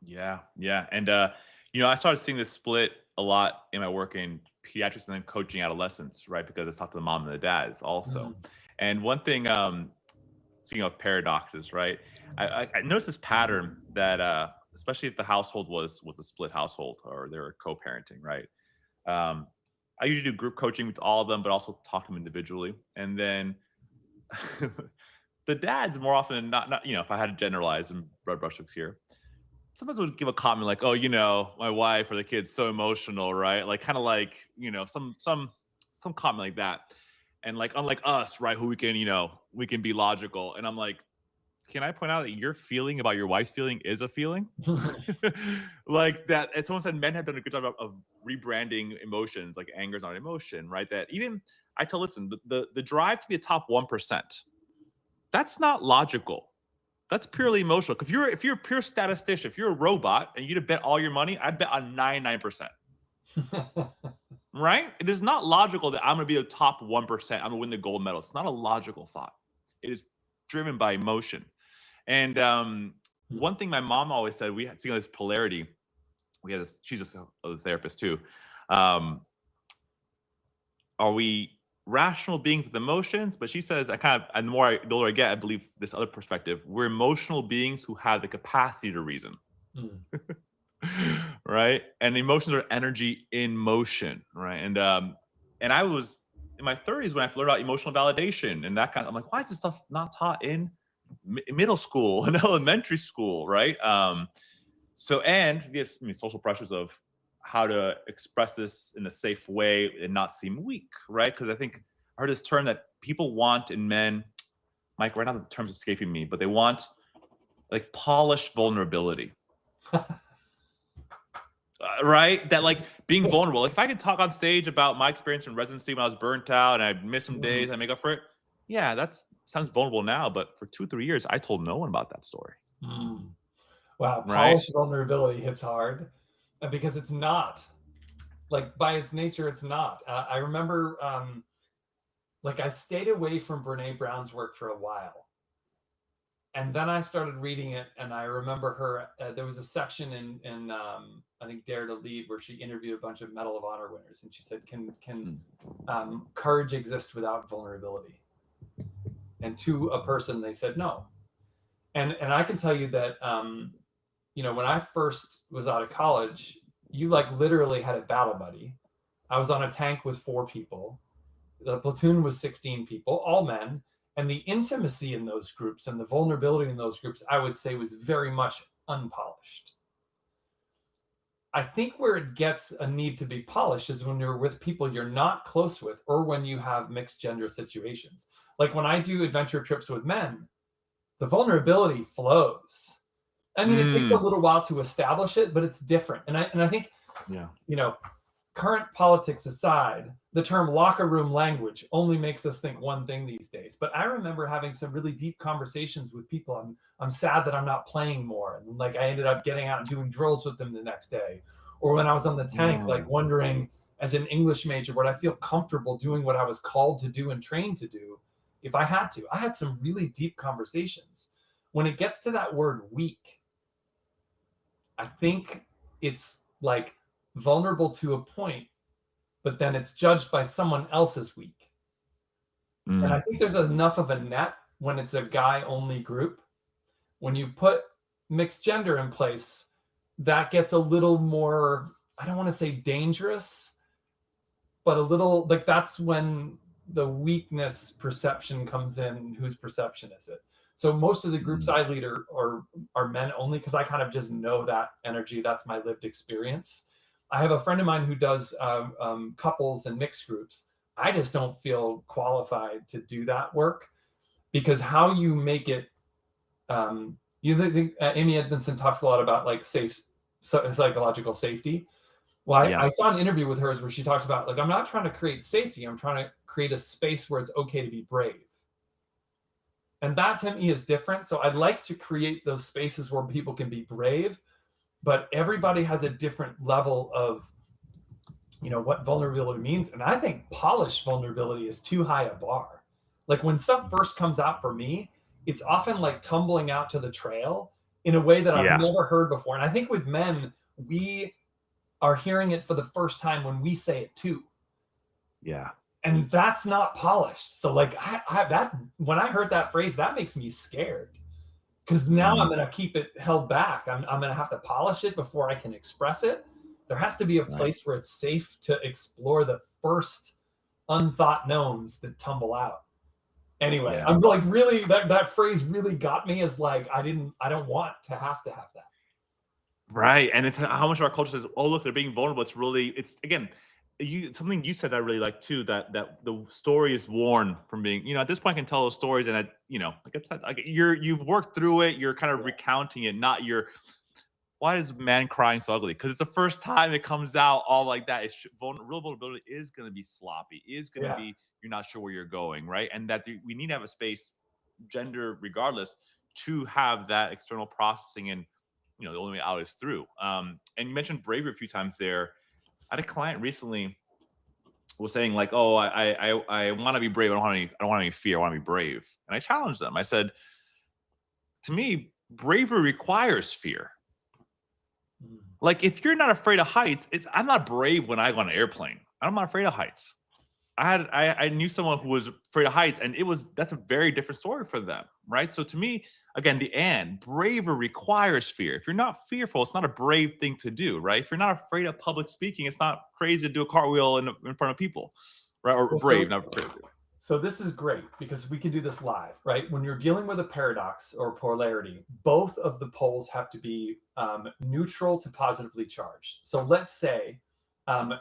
Yeah, yeah, and I started seeing this split a lot in my work in pediatrics and then coaching adolescents, right? Because I talked to the mom and the dads also. Mm, And one thing, speaking of paradoxes, right? I noticed this pattern that, especially if the household was a split household or they were co-parenting, right? Um, I usually do group coaching with all of them, but also talk to them individually, and then the dads more often than not, if I had to generalize and broad brushstrokes here, sometimes would give a comment like, "Oh, my wife or the kid's so emotional, right?" Like, kind of like, some comment like that. And like, unlike us, right, who we can be logical. And I'm like, can I point out that your feeling about your wife's feeling is a feeling? Like that. And someone said men have done a good job of rebranding emotions, like anger is not an emotion, right? That even I tell, listen, the drive to be a top 1%, that's not logical. That's purely emotional. If you're a pure statistician, if you're a robot and you to bet all your money, I'd bet on 99%. Right? It is not logical that I'm gonna be the top 1%. I'm gonna win the gold medal. It's not a logical thought. It is driven by emotion. And one thing my mom always said, we had this polarity. We had this, she's just a therapist too. Um, are we rational beings with emotions? But she says, and the older I get, I believe this other perspective. We're emotional beings who have the capacity to reason. mm, Right? And emotions are energy in motion, right? And I was in my 30s when I learned about emotional validation and that I'm like, why is this stuff not taught in middle school and elementary school, right? And the social pressures of how to express this in a safe way and not seem weak, right? Because I think I heard this term that people want in men, Mike, right now the term's escaping me, but they want like polished vulnerability. Right? That like being vulnerable. Like if I could talk on stage about my experience in residency when I was burnt out and I missed some days, mm, I make up for it. Yeah, that sounds vulnerable now, but for 2 or 3 years, I told no one about that story. mm. Wow, Right? polished vulnerability hits hard, because it's not, like, by its nature, it's not. I remember, like, I stayed away from Brene Brown's work for a while, and then I started reading it, and I remember her. There was a section in I think Dare to Lead, where she interviewed a bunch of Medal of Honor winners, and she said, "Can Hmm. courage exist without vulnerability?" And to a person, they said no. And I can tell you that when I first was out of college, you like literally had a battle buddy. I was on a tank with 4 people. The platoon was 16 people, all men. And the intimacy in those groups and the vulnerability in those groups, I would say, was very much unpolished. I think where it gets a need to be polished is when you're with people you're not close with, or when you have mixed gender situations. Like when I do adventure trips with men, the vulnerability flows. I mean, it takes a Mm, little while to establish it, but it's different. And I think, yeah. you know, current politics aside, the term locker room language only makes us think one thing these days. But I remember having some really deep conversations with people. I'm sad that I'm not playing more, and like I ended up getting out and doing drills with them the next day. Or when I was on the tank, like Oh, wondering, as an English major, would I feel comfortable doing what I was called to do and trained to do if I had to? I had some really deep conversations. When it gets to that word weak, I think it's like vulnerable to a point, but then it's judged by someone else's week. And I mm, think there's enough of a net when it's a guy only group. When you put mixed gender in place, that gets a little more, I don't want to say dangerous, but a little like that's when the weakness perception comes in. Whose perception is it? So most of the groups mm. I lead are men only, because I kind of just know that energy. That's my lived experience. I have a friend of mine who does couples and mixed groups. I just don't feel qualified to do that work, because how you make it, you think Amy Edmondson talks a lot about like safe psychological safety. Well, Yeah. I saw an interview with hers where she talks about, like, I'm not trying to create safety. I'm trying to create a space where it's okay to be brave. And that to me is different. So I'd like to create those spaces where people can be brave, but everybody has a different level of, what vulnerability means. And I think polished vulnerability is too high a bar. Like when stuff first comes out for me, it's often like tumbling out to the trail in a way that I've Yeah. never heard before. And I think with men, we are hearing it for the first time when we say it too. Yeah. And that's not polished. So like that when I heard that phrase, that makes me scared, because now I'm Mm, gonna keep it held back. I'm gonna have to polish it before I can express it. There has to be a right. place where it's safe to explore the first unthought knowns that tumble out. Anyway, Yeah. I'm like really that phrase really got me, as like I don't want to have that. Right, and it's how much of our culture says, "Oh, look, they're being vulnerable." It's really, it's again, you something you said that I really like too. That the story is worn from being. At this point, I can tell those stories, and like it's like you've worked through it. You're kind of Yeah. recounting it, not your. Why is man crying so ugly? Because it's the first time it comes out all like that. Real vulnerability is going to be sloppy. Is going to Yeah. be you're not sure where you're going, right? And that we need to have a space, gender regardless, to have that external processing, and the only way out is through. And you mentioned bravery a few times there. I had a client recently was saying like, "Oh, I want to be brave. I don't want any fear. I want to be brave." And I challenged them. I said, "To me, bravery requires fear. Mm. Like if you're not afraid of heights, I'm not brave when I go on an airplane. I'm not afraid of heights. I knew someone who was afraid of heights, and that's a very different story for them, right? So to me, again, bravery requires fear. If you're not fearful, it's not a brave thing to do, right? If you're not afraid of public speaking, it's not crazy to do a cartwheel in front of people, right? Or Well, brave, so not crazy. So this is great because we can do this live, right? When you're dealing with a paradox or polarity, both of the poles have to be neutral to positively charged. So let's say um,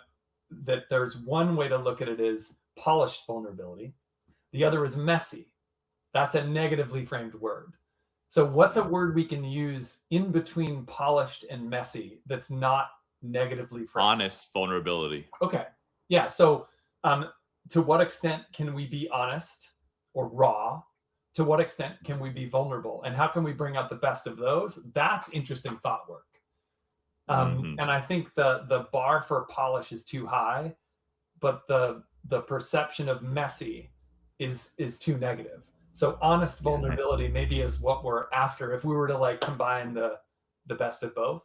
that there's one way to look at it is polished vulnerability. The other is messy. That's a negatively framed word. So what's a Yeah. word we can use in between polished and messy that's not negatively framed? Honest vulnerability. Okay. Yeah. So, um, to what extent can we be honest or raw? To what extent can we be vulnerable? And how can we bring out the best of those? That's interesting thought work. Hmm. And I think the bar for polish is too high, but the perception of messy is too negative. So honest Yeah, nice. vulnerability maybe is what we're after. If we were to like combine the best of both,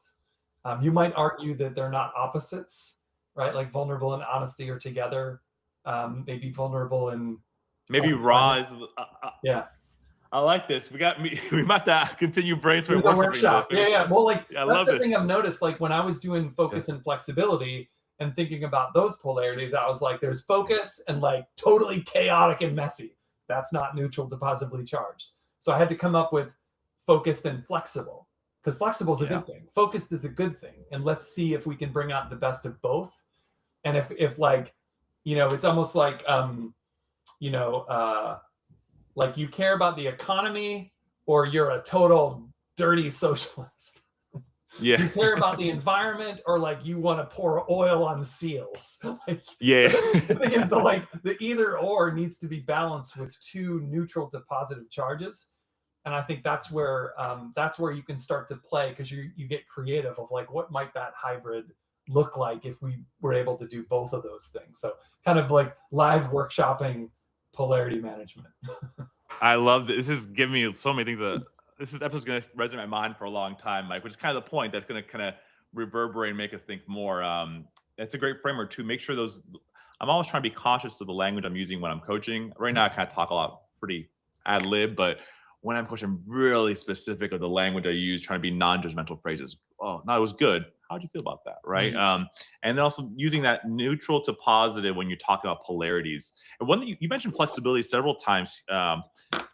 you might argue that they're not opposites, right? Like vulnerable and honesty are together. Maybe vulnerable and Maybe raw unpleasant. is Yeah. I like this. We might have to continue It was brainstorming a workshopping workshop. about Yeah, this. yeah. Well, like I that's love the thing this. I've noticed. Like when I was doing Yeah. focus and flexibility and thinking about those polarities, I was like, there's focus and like totally chaotic and messy. That's not neutral to positively charged. So I had to come up with focused and flexible, because flexible is a Yeah. good thing. Focused is a good thing. And let's see if we can bring out the best of both. And if like, it's almost like you know, like you care about the economy or you're a total dirty socialist. Yeah. You care about the environment or like you want to pour oil on seals. Like, Yeah. the thing is the either or needs to be balanced with two neutral to positive charges. And I think that's where you can start to play, because you get creative of like, what might that hybrid look like if we were able to do both of those things. So kind of like live workshopping polarity management. I love this. This is giving me so many things. This episode's going to resonate in my mind for a long time, Mike, which is kind of the point that's going to kind of reverberate and make us think more. It's a great framework to make sure I'm always trying to be conscious of the language I'm using when I'm coaching. Right now, I kind of talk a lot pretty ad lib, but when I'm coaching, I'm really specific of the language I use, trying to be non-judgmental phrases. Oh, no, it was good. How'd you feel about that? Right. Mm-hmm. And then also using that neutral to positive when you're talking about polarities. And one that you mentioned flexibility several times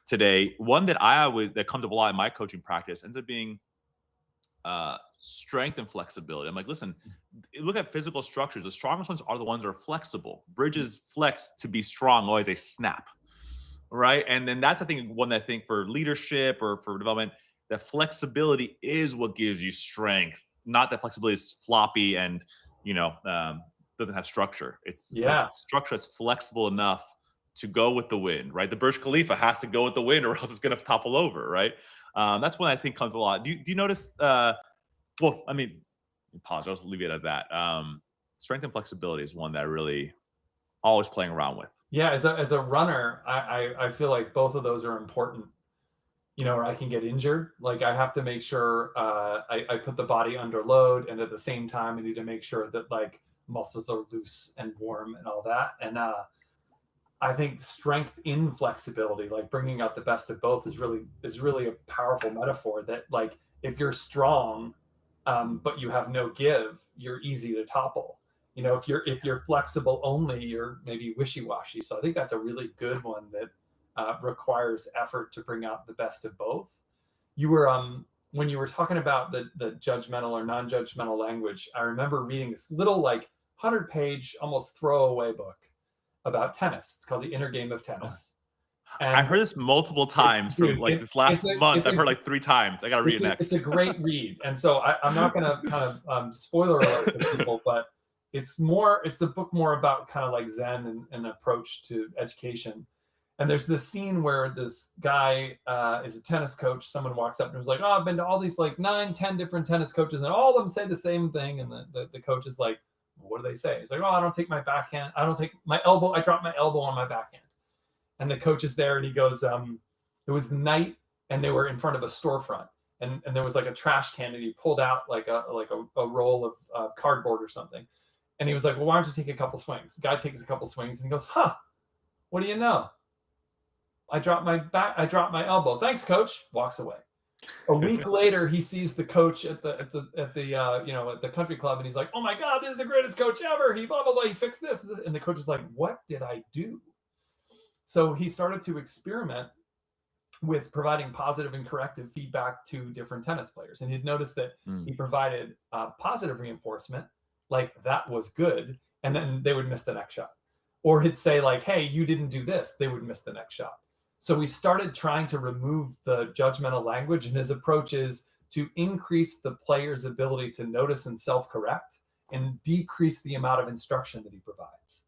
today. One that that comes up a lot in my coaching practice ends up being strength and flexibility. I'm like, listen, look at physical structures. The strongest ones are the ones that are flexible. Bridges flex to be strong, always a snap. Right. And then that's, I think, one that I think for leadership or for development, that flexibility is what gives you strength, not that flexibility is floppy and, doesn't have structure. It's structure that's flexible enough to go with the wind, right? The Burj Khalifa has to go with the wind or else it's going to topple over, right? That's one I think comes a lot. Do you notice, well, I mean, pause, I'll leave it at that. Strength and flexibility is one that I really always playing around with. Yeah, as a runner, I feel like both of those are important. Or I can get injured. Like I have to make sure I put the body under load, and at the same time, I need to make sure that like muscles are loose and warm and all that. And I think strength in flexibility, like bringing out the best of both, is really a powerful metaphor. That like if you're strong, but you have no give, you're easy to topple. If you're flexible only, you're maybe wishy-washy. So I think that's a really good one that requires effort to bring out the best of both. You were when you were talking about the judgmental or non-judgmental language, I remember reading this little like 100-page almost throwaway book about tennis. It's called The Inner Game of Tennis. And I heard this multiple times this last month. I've heard like 3 times. I got to read it next. It's a great read. And so I'm not going to kind of spoiler alert for people, but it's a book more about kind of like Zen and approach to education. And there's this scene where this guy is a tennis coach. Someone walks up and was like, "Oh, I've been to all these like 9-10 different tennis coaches, and all of them say the same thing." And the coach is like, well, "What do they say?" He's like, "Oh, I don't take my backhand. I don't take my elbow. I drop my elbow on my backhand." And the coach is there, and he goes, "It was the night, and they were in front of a storefront, and there was like a trash can, and he pulled out like a roll of cardboard or something." And he was like, "Well, why don't you take a couple swings?" The guy takes a couple swings, and he goes, "Huh, what do you know? I dropped my elbow. Thanks, coach." Walks away. A week later, he sees the coach at the country club, and he's like, "Oh my God, this is the greatest coach ever. He blah blah blah. He fixed this." And the coach is like, "What did I do?" So he started to experiment with providing positive and corrective feedback to different tennis players, and he'd noticed that he provided positive reinforcement, like that was good, and then they would miss the next shot, or he'd say like, "Hey, you didn't do this," they would miss the next shot. So we started trying to remove the judgmental language, and his approach is to increase the player's ability to notice and self-correct and decrease the amount of instruction that he provides.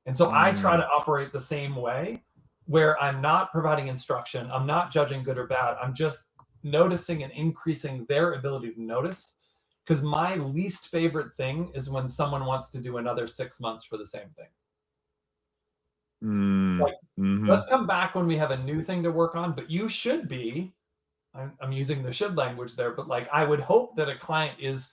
And so I try to operate the same way, where I'm not providing instruction, I'm not judging good or bad, I'm just noticing and increasing their ability to notice. Because my least favorite thing is when someone wants to do another 6 months for the same thing. Like, let's come back when we have a new thing to work on, but you should be, I'm using the should language there, but like I would hope that a client is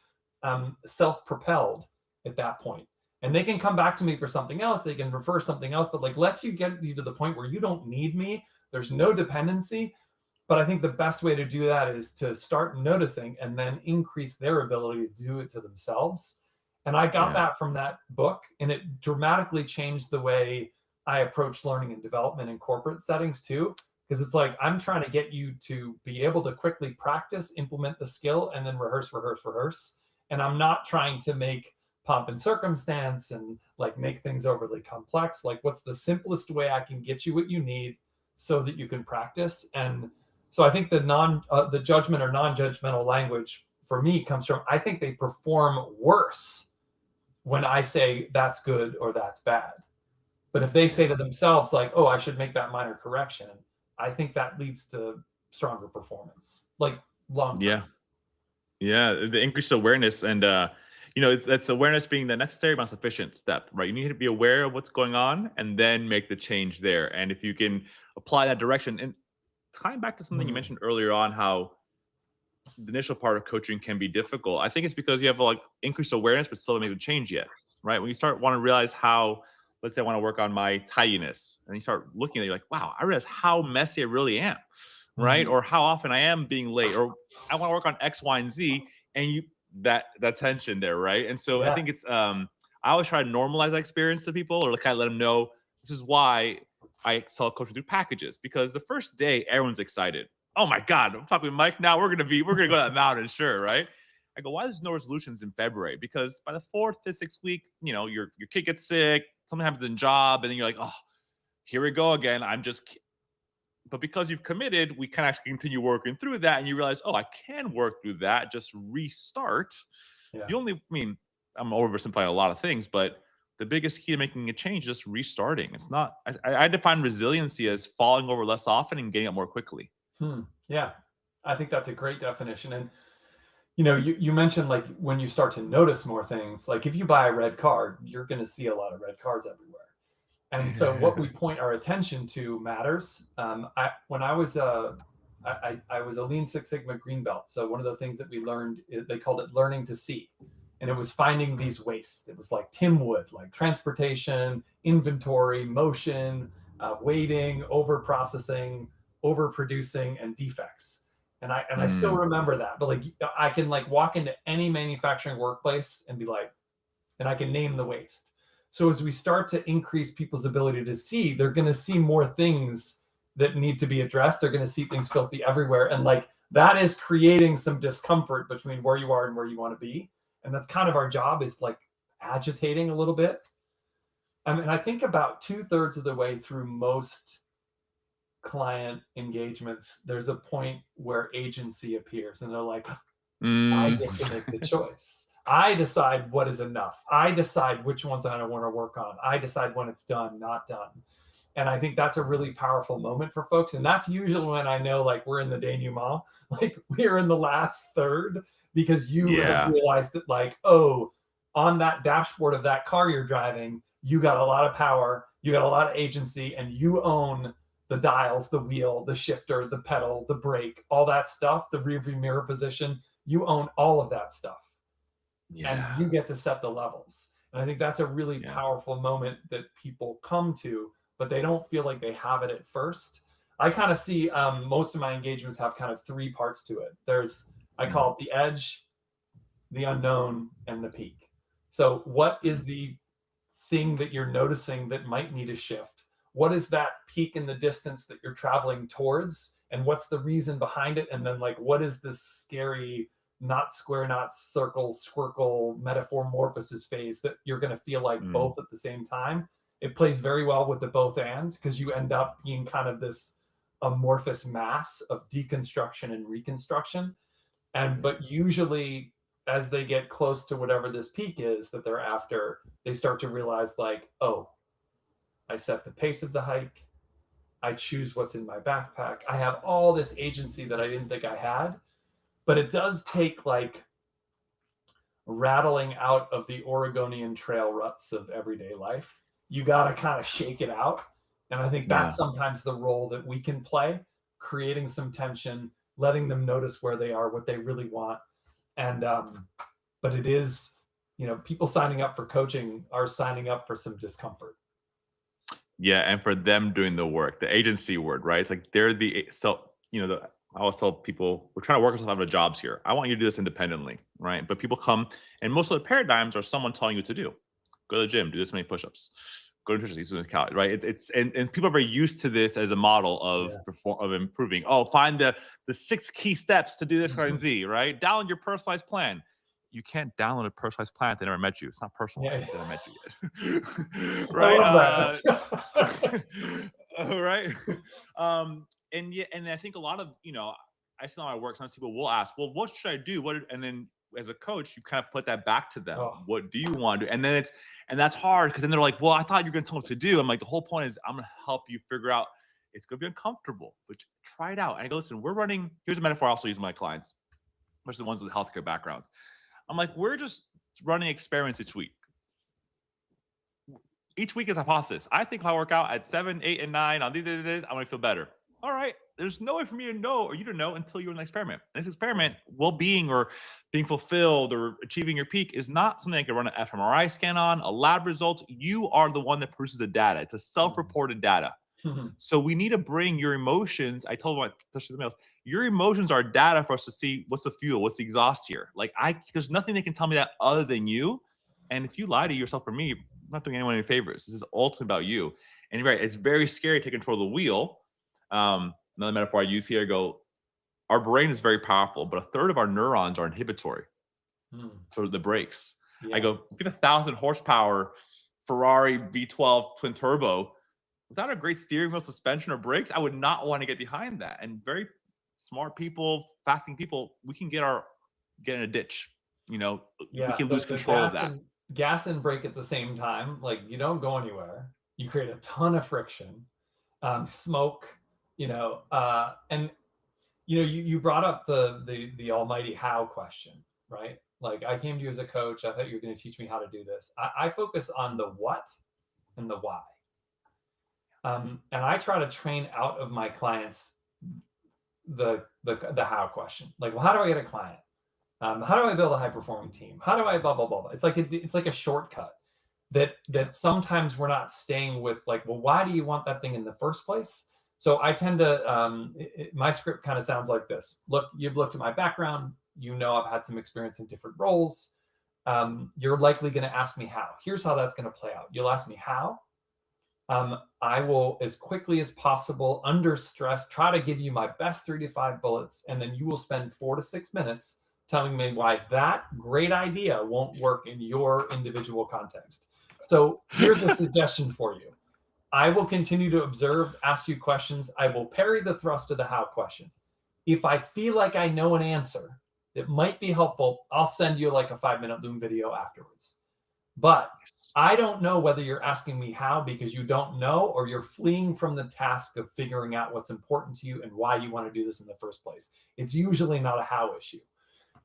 self-propelled at that point. And they can come back to me for something else, they can refer something else, but like let's get you to the point where you don't need me, there's no dependency. But I think the best way to do that is to start noticing and then increase their ability to do it to themselves. And I got Yeah. that from that book, and it dramatically changed the way I approach learning and development in corporate settings too. Because it's like I'm trying to get you to be able to quickly practice, implement the skill, and then rehearse, rehearse, rehearse. And I'm not trying to make pomp and circumstance and like make things overly complex. Like, what's the simplest way I can get you what you need so that you can practice? And so I think the judgment or non-judgmental language for me comes from I think they perform worse when I say that's good or that's bad. But if they say Yeah. to themselves like, "Oh, I should make that minor correction," I think that leads to stronger performance, like long term. Yeah. Yeah, the increased awareness and that's awareness being the necessary but sufficient step, right? You need to be aware of what's going on and then make the change there. And if you can apply that direction and tying back to something you Mm, mentioned earlier on, how the initial part of coaching can be difficult. I think it's because you have like increased awareness, but still haven't made a change yet, right? When you start want to realize how, let's say I want to work on my tidiness, and you start looking at it, you're like, wow, I realize how messy I really am, right? mhm. Or how often I am being late, or I want to work on X, Y, and Z, and you that tension there, right? And so I Yeah, think it's I always try to normalize that experience to people, or kind of let them know this is why I sell coaching through packages, because the first day everyone's excited. Oh my God, I'm talking to Mike now. We're gonna go to that mountain, sure, right? I go, why there's no resolutions in February? Because by the fourth, fifth, sixth week, your kid gets sick, something happens in job, and then you're like, oh, here we go again. But because you've committed, we can actually continue working through that, and you realize, oh, I can work through that. Just restart. yeah. The only, I mean, I'm oversimplifying a lot of things, but the biggest key to making a change is just restarting. It's not. I define resiliency as falling over less often and getting up more quickly. Hmm, yeah. I think that's a great definition, and you mentioned like when you start to notice more things, like if you buy a red car, you're going to see a lot of red cars everywhere. And so what we point our attention to matters. When I was I was a Lean Six Sigma green belt. So one of the things that we learned, they called it learning to see, and it was finding these wastes. It was like Tim Wood, like transportation, inventory, motion, waiting, over processing, over producing, and defects. And I still Mm, remember that. But like I can like walk into any manufacturing workplace and be like, and I can name the waste. So as we start to increase people's ability to see, they're going to see more things that need to be addressed. They're going to see things filthy everywhere. And like that is creating some discomfort between where you are and where you want to be. And that's kind of our job is like agitating a little bit. I mean, I think about 2/3 of the way through most client engagements, there's a point where agency appears and they're like, I mm, get to make the choice. I decide what is enough. I decide which ones I want to work on. I decide when it's done, not done. And I think that's a really powerful moment for folks. And that's usually when I know like we're in the denouement, like we're in the last third because you have yeah. realized that like, oh, on that dashboard of that car you're driving, you got a lot of power, you got a lot of agency, and you own the dials, the wheel, the shifter, the pedal, the brake, all that stuff, the rear view mirror position. You own all of that stuff and Yeah. you get to set the levels. And I think that's a really Yeah. powerful moment that people come to, but they don't feel like they have it at first. I kind of see most of my engagements have kind of three parts to it. I Mm, call it the edge, the unknown, and the peak. So, what is mm, the thing that you're noticing that might need a shift? What is that peak in the distance that you're traveling towards? And what's the reason behind it? And then, like, what is this scary, not square, not circle, squircle metamorphosis phase that you're going to feel like mm, both at the same time? It plays very well with the both and because you end up being kind of this amorphous mass of deconstruction and reconstruction. And yeah. but usually as they get close to whatever this peak is that they're after, they start to realize like, oh, I set the pace of the hike. I choose what's in my backpack. I have all this agency that I didn't think I had. But it does take like rattling out of the Oregonian trail ruts of everyday life. You got to kind of shake it out. And I think Yeah. that's sometimes the role that we can play, creating some tension, letting them notice where they are, what they really want. And but it is, people signing up for coaching are signing up for some discomfort. Yeah, and for them doing the work, the agency word, right? It's like they're the so I always tell people we're trying to work ourselves out of jobs here. I want you to do this independently, right? But people come, and most of the paradigms are someone telling you what to do. Go to the gym, do this many push-ups, go to nutrition, these many calories, right? And people are very used to this as a model of Yeah. of improving. Oh, find the 6 key steps to do this, Y, and Z, right? Download your personalized plan. You can't download a personalized plan if they never met you. It's not personalized Yeah. if they never met you yet, I right? love that. Right. And yeah, and I think a lot of I see a lot of work. Sometimes people will ask, "Well, what should I do?" And then as a coach, you kind of put that back to them. Oh, What do you want to do? And that's hard because then they're like, "Well, I thought you were going to tell them what to do." I'm like, the whole point is I'm going to help you figure out. It's going to be uncomfortable, but try it out. And I go, listen, we're running. Here's a metaphor I also use with my clients, especially the ones with healthcare backgrounds. I'm like, we're just running experiments each week. Each week is a hypothesis. I think if I work out at 7, 8, and 9 on these, I'm gonna feel better. All right. There's no way for me to know or you to know until you're in an experiment. And this experiment, well-being or being fulfilled or achieving your peak is not something I can run an fMRI scan on, a lab result. You are the one that produces the data. It's a self-reported data. So we need to bring your emotions. I told my especially the males, your emotions are data for us to see what's the fuel, what's the exhaust here. Like there's nothing they can tell me that other than you. And if you lie to yourself or me, I'm not doing anyone any favors. This is ultimately about you. And you're right, it's very scary to take control of the wheel. Another metaphor I use here, I go, our brain is very powerful, but a third of our neurons are inhibitory. Hmm. So the brakes. I Yeah. go, if you have 1,000 horsepower Ferrari V12 twin turbo, without a great steering wheel, suspension, or brakes, I would not want to get behind that. And very smart people, fasting people, we can get in a ditch. We Yeah. can lose The control of that. gas and brake at the same time, like you don't go anywhere. You create a ton of friction, smoke, and you brought up the almighty how question, right? Like I came to you as a coach. I thought you were going to teach me how to do this. I focus on the what and the why. And I try to train out of my clients the how question. Like, well, how do I get a client? How do I build a high performing team? How do I blah blah blah blah? It's like a shortcut that sometimes we're not staying with. Like, well, why do you want that thing in the first place? So I tend to my script kind of sounds like this. Look, you've looked at my background. I've had some experience in different roles. You're likely going to ask me how. Here's how that's going to play out. You'll ask me how. I will, as quickly as possible, under stress, try to give you my best 3 to 5 bullets, and then you will spend 4 to 6 minutes telling me why that great idea won't work in your individual context. So here's a suggestion for you. I will continue to observe, ask you questions. I will parry the thrust of the how question. If I feel like I know an answer that might be helpful, I'll send you like a 5-minute Loom video afterwards. But I don't know whether you're asking me how because you don't know or you're fleeing from the task of figuring out what's important to you and why you want to do this in the first place. It's usually not a how issue.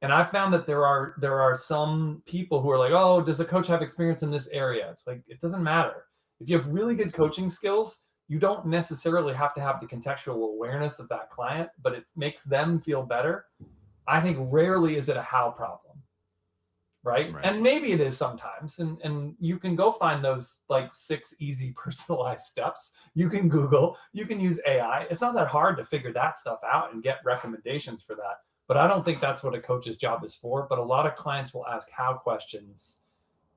And I found that there are some people who are like, "Oh, does a coach have experience in this area?" It's like it doesn't matter. If you have really good coaching skills, you don't necessarily have to have the contextual awareness of that client, but it makes them feel better. I think rarely is it a how problem. Right. Right. And maybe it is sometimes. And you can go find those like 6 easy personalized steps. You can Google, you can use AI. It's not that hard to figure that stuff out and get recommendations for that. But I don't think that's what a coach's job is for. But a lot of clients will ask how questions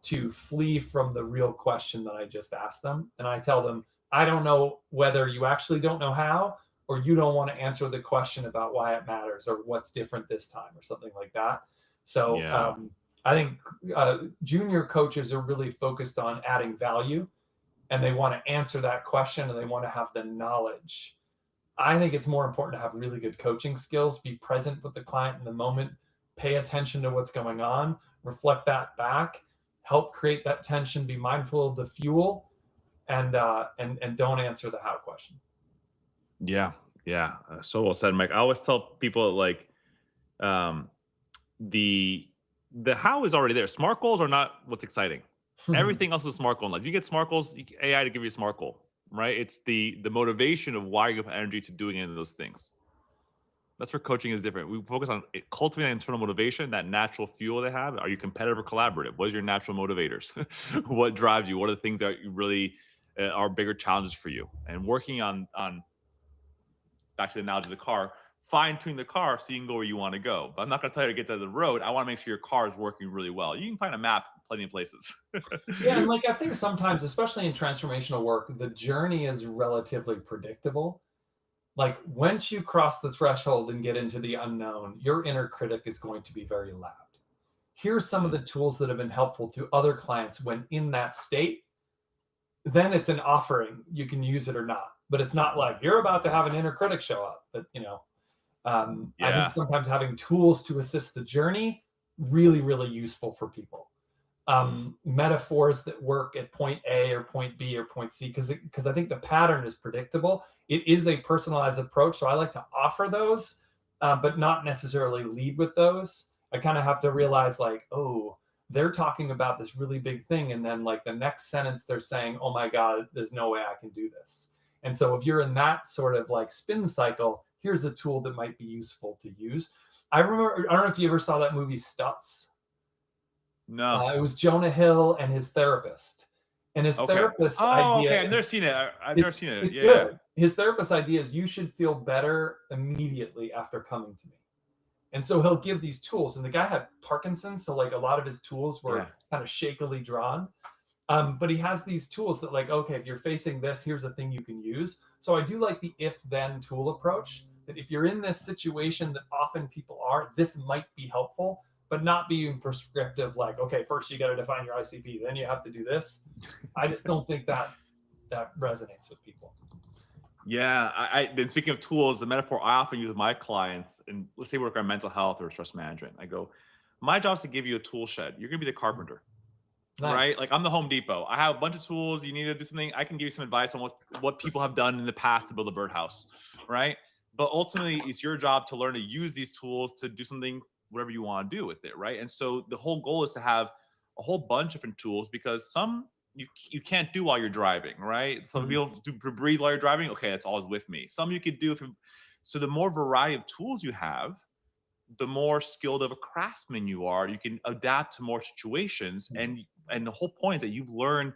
to flee from the real question that I just asked them. And I tell them, I don't know whether you actually don't know how or you don't want to answer the question about why it matters or what's different this time or something like that. So Yeah. I think junior coaches are really focused on adding value and they want to answer that question and they want to have the knowledge. I think it's more important to have really good coaching skills, be present with the client in the moment, pay attention to what's going on, reflect that back, help create that tension, be mindful of the fuel, and don't answer the how question. Yeah. Yeah. So well said, Mike. I always tell people like um, the the how is already there. Smart goals are not what's exciting. Everything else is a smart goal. Like if you get smart goals, AI to give you a smart goal, right? It's the motivation of why you have energy to doing any of those things. That's where coaching is different. We focus on cultivating internal motivation, that natural fuel they have. Are you competitive or collaborative? What is your natural motivators? What drives you? What are the things that you really are bigger challenges for you? And working on back to the analogy of the car, fine tune the car so you can go where you want to go. But I'm not going to tell you to get to the road. I want to make sure your car is working really well. You can find a map plenty of places. Yeah, and like I think sometimes, especially in transformational work, the journey is relatively predictable. Like once you cross the threshold and get into the unknown, your inner critic is going to be very loud. Here's some of Mm, the tools that have been helpful to other clients when in that state. Then it's an offering. You can use it or not. But it's not like you're about to have an inner critic show up. But I think yeah. sometimes having tools to assist the journey really, really useful for people. Mm, Metaphors that work at point A or point B or point C, because I think the pattern is predictable. It is a personalized approach, so I like to offer those, but not necessarily lead with those. I kind of have to realize like, oh, they're talking about this really big thing, and then like the next sentence they're saying, oh my god, there's no way I can do this. And so if you're in that sort of like spin cycle, here's a tool that might be useful to use. I don't know if you ever saw that movie Stutz. no. It was Jonah Hill and his therapist. And his Okay. therapist's Oh, okay. idea I've never seen it. I've never it's seen it. it's Yeah, yeah. good. His therapist's idea is you should feel better immediately after coming to me. And so he'll give these tools. And the guy had Parkinson's, so like a lot of his tools were Yeah. kind of shakily drawn. But he has these tools that like, okay, if you're facing this, here's a thing you can use. So I do like the if then tool approach, that if you're in this situation that often people are, this might be helpful, but not being prescriptive like, okay, first you got to define your ICP, then you have to do this. I just don't think that resonates with people. Yeah, I then speaking of tools, the metaphor I often use with my clients, and let's say we work on mental health or stress management. I go, my job is to give you a tool shed. You're gonna be the carpenter, Nice. right? Like I'm the Home Depot. I have a bunch of tools. You need to do something. I can give you some advice on what people have done in the past to build a birdhouse, right? But ultimately, it's your job to learn to use these tools to do something, whatever you want to do with it, right? And so the whole goal is to have a whole bunch of different tools because some you can't do while you're driving, right? Some Mhm. people do breathe while you're driving. Okay, that's always with me. Some you could do if so the more variety of tools you have, the more skilled of a craftsman you are. You can adapt to more situations, Mhm. and the whole point is that you've learned.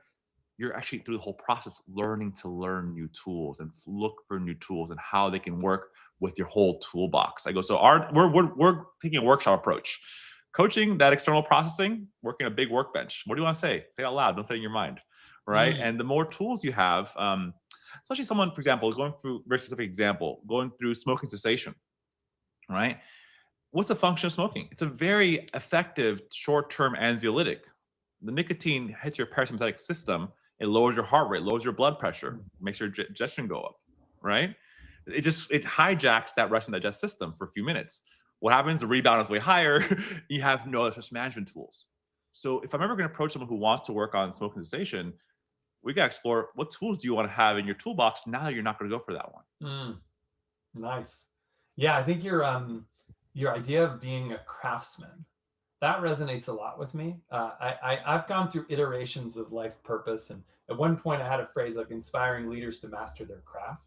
You're actually through the whole process learning to learn new tools and look for new tools and how they can work with your whole toolbox. I go, so we're taking a workshop approach, coaching that external processing, working a big workbench. What do you want to say? Say it out loud. Don't say it in your mind, right? Mm. And the more tools you have, especially someone, for example, going through very specific example, going through smoking cessation, right? What's the function of smoking? It's a very effective short-term anxiolytic. The nicotine hits your parasympathetic system. It lowers your heart rate, lowers your blood pressure, makes your digestion go up, right? It hijacks that rest and digest system for a few minutes. What happens? The rebound is way higher. You have no other stress management tools. So if I'm ever going to approach someone who wants to work on smoking cessation, we got to explore what tools do you want to have in your toolbox now that you're not going to go for that one. Mm. Nice. Yeah, I think your idea of being a craftsman, that resonates a lot with me. I've gone through iterations of life purpose, and at one point I had a phrase like inspiring leaders to master their craft.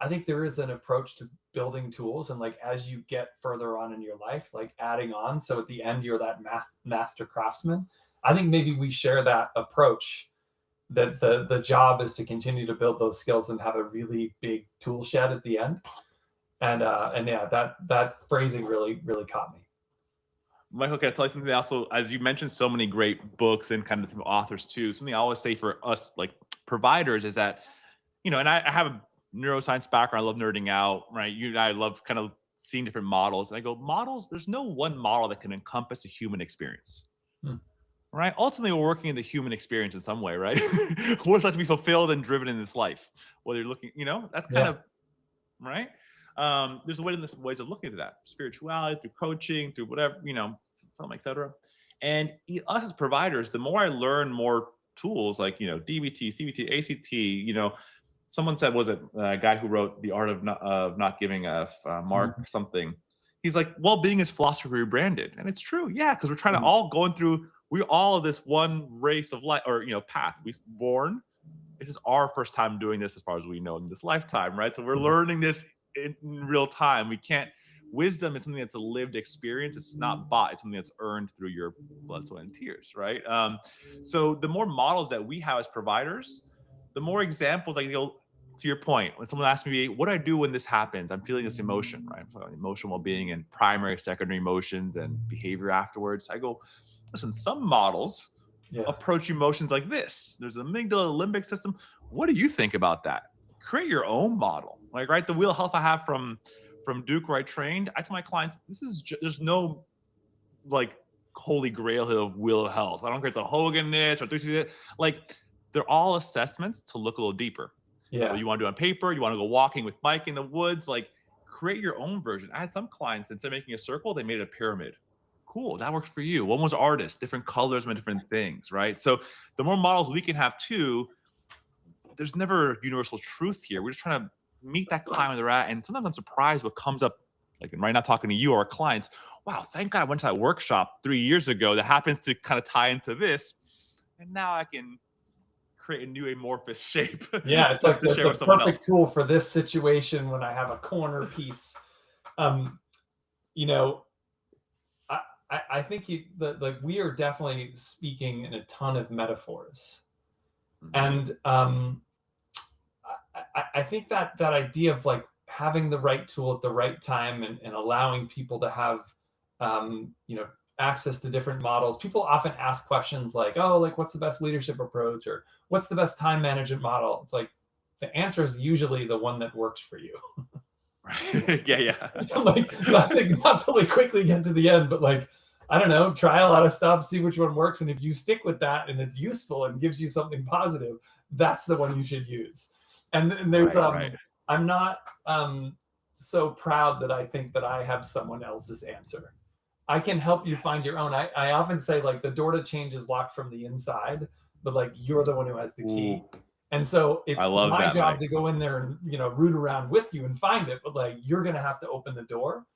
I think there is an approach to building tools, and like as you get further on in your life, like adding on. So at the end, you're that master craftsman. I think maybe we share that approach. That the job is to continue to build those skills and have a really big tool shed at the end. And yeah, that phrasing really caught me. Michael, can I tell you something? Also, as you mentioned, so many great books and kind of authors too. Something I always say for us, like providers, is that and I have a neuroscience background. I love nerding out, right? You and I love kind of seeing different models, and I go, models. There's no one model that can encompass a human experience, Hmm. right? Ultimately, we're working in the human experience in some way, right? What it's like to be fulfilled and driven in this life. Whether you're looking, that's kind Yeah. of right? There's ways of looking at that spirituality, through coaching, through whatever, film, etc. And us as providers, the more I learn more tools like, DBT, CBT, ACT, someone said, was it a guy who wrote The Art of Not Giving a Mhm. Mark something? He's like, well being is philosophy rebranded. And it's true. Yeah. Cause we're trying to Mhm. all going through, we're all this one race of life or, path. We born, this is our first time doing this as far as we know in this lifetime, right? So we're Mhm. learning this in real time. We can't, wisdom is something that's a lived experience. It's not bought, it's something that's earned through your blood, sweat, and tears, right? So the more models that we have as providers, the more examples, like, to your point, when someone asks me, what do I do when this happens? I'm feeling this emotion, right? So emotional well-being and primary, secondary emotions and behavior afterwards. I go, listen, some models Yeah. approach emotions like this. There's an amygdala limbic system. What do you think about that? Create your own model. Like, right, the wheel of health I have from Duke where I trained, I tell my clients, there's no like holy grail of wheel of health. I don't care if it's a Hogan this or 360 this. Like, they're all assessments to look a little deeper. What Yeah. you want to do on paper, you want to go walking with Mike in the woods, like create your own version. I had some clients, instead of making a circle, they made a pyramid. Cool, that works for you. One was artist, different colors meant different things, right? So the more models we can have too, there's never universal truth here. We're just trying to meet that client where they're at. And sometimes I'm surprised what comes up, like right now talking to you or our clients. Wow, thank God I went to that workshop 3 years ago that happens to kind of tie into this. And now I can create a new amorphous shape Yeah, it's like to share the with someone perfect else. tool for this situation when I have a corner piece. Um, you know, I think like we are definitely speaking in a ton of metaphors, Mhm. and I think that idea of like having the right tool at the right time and allowing people to have you know, access to different models. People often ask questions like, oh, like what's the best leadership approach, or what's the best time management model? It's like the answer is usually the one that works for you. Right. Yeah, yeah. Like not to like quickly get to the end, but like I don't know, try a lot of stuff, see which one works, and if you stick with that and it's useful and gives you something positive, that's the one you should use. And there's Right, right. I'm not so proud that I think that I have someone else's answer. I can help you find your own. Yes. I often say like the door to change is locked from the inside, but like you're the one who has the key. Ooh, And so I it's love my that, job Mike. to go in there and root around with you and find it, but like you're gonna have to open the door.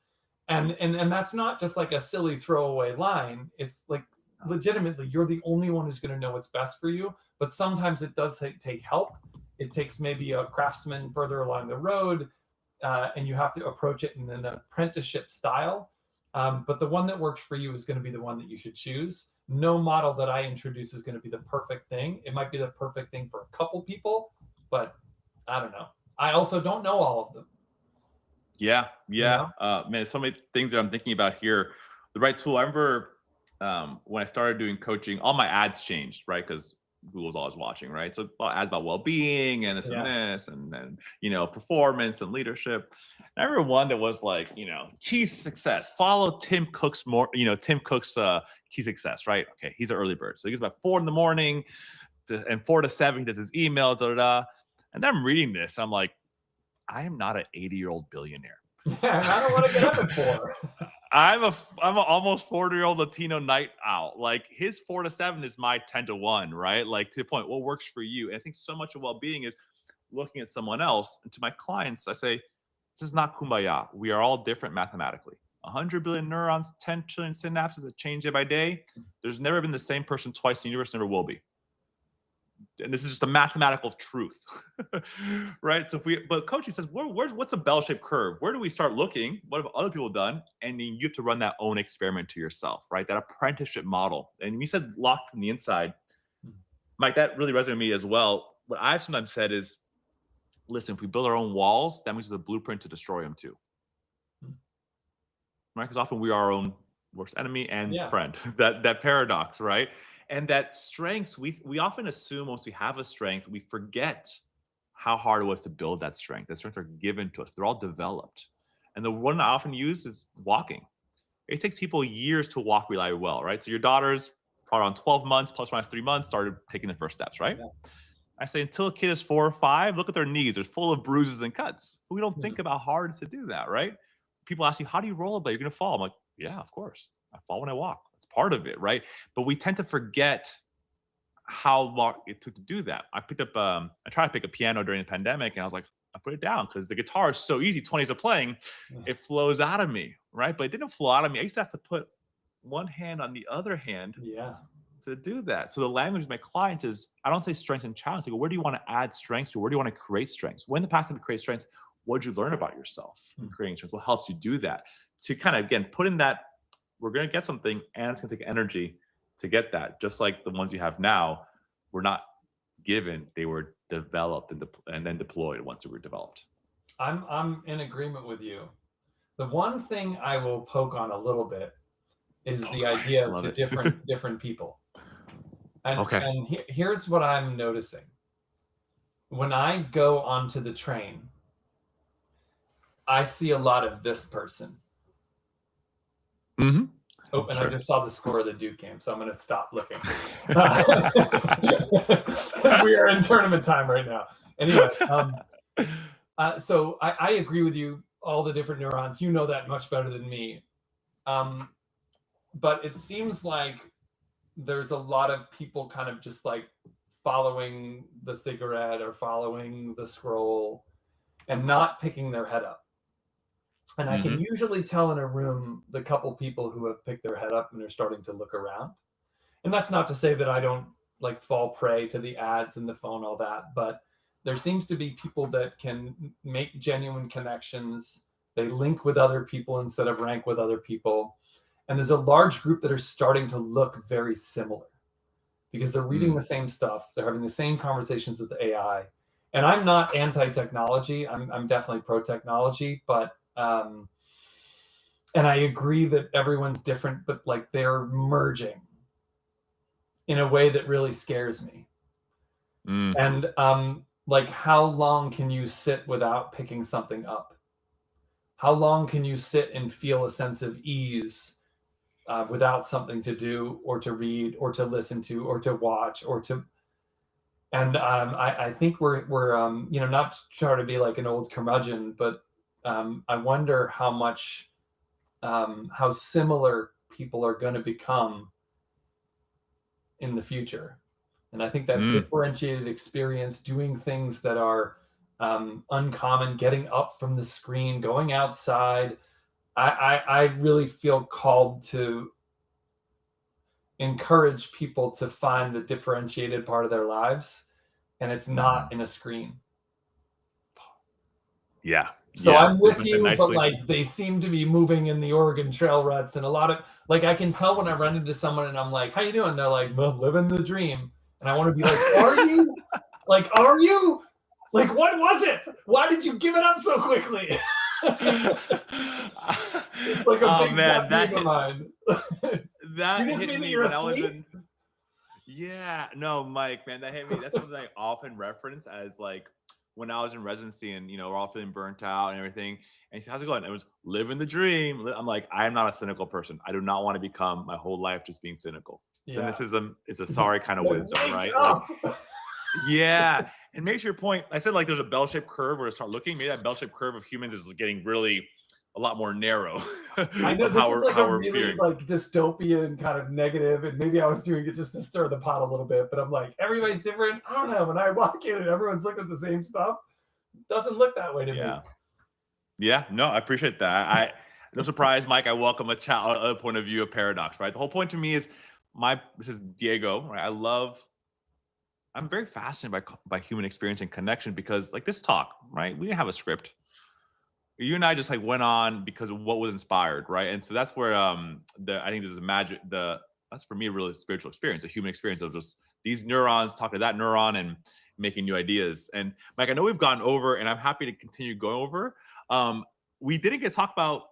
And that's not just like a silly throwaway line. It's like legitimately you're the only one who's gonna know what's best for you. But sometimes it does take help. It takes maybe a craftsman further along the road, and you have to approach it in an apprenticeship style. But the one that works for you is going to be the one that you should choose. No model that I introduce is going to be the perfect thing. It might be the perfect thing for a couple people, but I don't know. I also don't know all of them. Yeah, You yeah. know? Man, so many things that I'm thinking about here. The right tool. I remember when I started doing coaching, all my ads changed, right? Because Google's always watching, right? So ads about well-being and this and Yeah. this, and then performance and leadership. And I remember one that was like, key success. Follow Tim Cook's Tim Cook's key success, right? Okay, he's an early bird, so he gets about 4 in the morning, and 4 to 7 he does his emails, da da da. And then I'm reading this, I'm like, I am not an 80-year-old billionaire. Yeah, and I don't want to get up at 4. I'm a almost 40-year-old Latino night owl. Like his 4 to 7 is my 10 to 1, right? Like to the point, what works for you? And I think so much of well-being is looking at someone else. And to my clients, I say, this is not kumbaya. We are all different mathematically. 100 billion neurons, 10 trillion synapses that change day by day. There's never been the same person twice in the universe, never will be. And this is just a mathematical truth, right? So but coaching says, what's a bell-shaped curve? Where do we start looking? What have other people done? And then you have to run that own experiment to yourself, right? That apprenticeship model. And you said locked from the inside, Mike. That really resonated with me as well. What I've sometimes said is, listen, if we build our own walls, that means there's a blueprint to destroy them too, right? Because often we are our own worst enemy and Yeah. friend. That paradox, right? And that strengths, we often assume once we have a strength, we forget how hard it was to build that strength. That strengths are given to us. They're all developed. And the one I often use is walking. It takes people years to walk really well, right? So your daughter's probably around 12 months, plus or minus 3 months, started taking the first steps, right? Yeah. I say until a kid is 4 or 5, look at their knees. They're full of bruises and cuts. But we don't Yeah. think about how hard it is to do that, right? People ask you, how do you rollerblade? You're going to fall. I'm like, yeah, of course. I fall when I walk. It's part of it, right? But we tend to forget how long it took to do that. I tried to pick a piano during the pandemic, and I was like, I put it down because the guitar is so easy. 20s of playing, it flows out of me, right? But it didn't flow out of me. I used to have to put one hand on the other hand Yeah. to do that. So the language of my clients is, I don't say strengths and challenges. I go, where do you want to add strengths to? Where do you want to create strengths? When in the past have you create strengths? What did you learn about yourself in creating strengths? What helps you do that? To kind of, again, put in that, we're going to get something and it's going to take energy to get that. Just like the ones you have now, we're not given they were developed and then deployed once they were developed. I'm in agreement with you. The one thing I will poke on a little bit is Oh, the go ahead. idea of Love the it. different people. And Okay. here's what I'm noticing. When I go onto the train, I see a lot of this person. Hmm. Oh, and I Sure. just saw the score of the Duke game, so I'm going to stop looking. We are in tournament time right now. Anyway, so I agree with you. All the different neurons, you know that much better than me. But it seems like there's a lot of people kind of just like following the cigarette or following the scroll and not picking their head up. And I can Hmm. usually tell in a room the couple people who have picked their head up and are starting to look around. And that's not to say that I don't like fall prey to the ads and the phone, all that, but there seems to be people that can make genuine connections. They link with other people instead of rank with other people. And there's a large group that are starting to look very similar because they're reading the Mm. same stuff. They're having the same conversations with the AI. And I'm not anti-technology. I'm definitely pro-technology, but and I agree that everyone's different, but like they're merging in a way that really scares me. Mm. And like how long can you sit without picking something up? How long can you sit and feel a sense of ease without something to do or to read or to listen to or to watch or to and I think we're not to try to be like an old curmudgeon, but I wonder how much how similar people are going to become in the future. And I think that Mm. differentiated experience, doing things that are uncommon, getting up from the screen, going outside, I really feel called to encourage people to find the differentiated part of their lives, and it's not Mm. in a screen. Yeah. So Yeah. I'm It's with been said you, but nicely. like they seem to be moving in the Oregon Trail ruts, and a lot of like I can tell when I run into someone and I'm like, "How you doing?" They're like, "Well, living the dream," and I want to be like, "Are you? Like, are you? Like, what was it? Why did you give it up so quickly?" It's like a Oh big pet man, peeve of mine. You that just hit mean that me you're when I was asleep? in. Yeah, no, Mike, man, that hit me. That's something I often reference as like when I was in residency and we're all feeling burnt out and everything. And he said, "How's it going?" It was living the dream. I'm like, I am not a cynical person. I do not want to become my whole life just being cynical. Yeah. Cynicism is a sorry kind of Like, wisdom, wake right? Like, up. yeah. And makes your point. I said like there's a bell-shaped curve where to start looking. Maybe that bell-shaped curve of humans is getting really a lot more narrow I know of this is like how a we're really appearing. like dystopian kind of negative, and maybe I was doing it just to stir the pot a little bit, but I'm like, everybody's different. I don't know. When I walk in and everyone's looking at the same stuff, it doesn't look that way to me. Yeah. Yeah, no, I appreciate that. No surprise, Mike. I welcome a point of view of paradox. Right, the whole point to me is this is Diego. Right, I'm very fascinated by human experience and connection because like this talk, right? We didn't have a script. You and I just like went on because of what was inspired, right? And so that's where the I think there's a magic. That's for me a really spiritual experience, a human experience of just these neurons talking to that neuron and making new ideas. And Mike, I know we've gone over, and I'm happy to continue going over. Um, we didn't get to talk about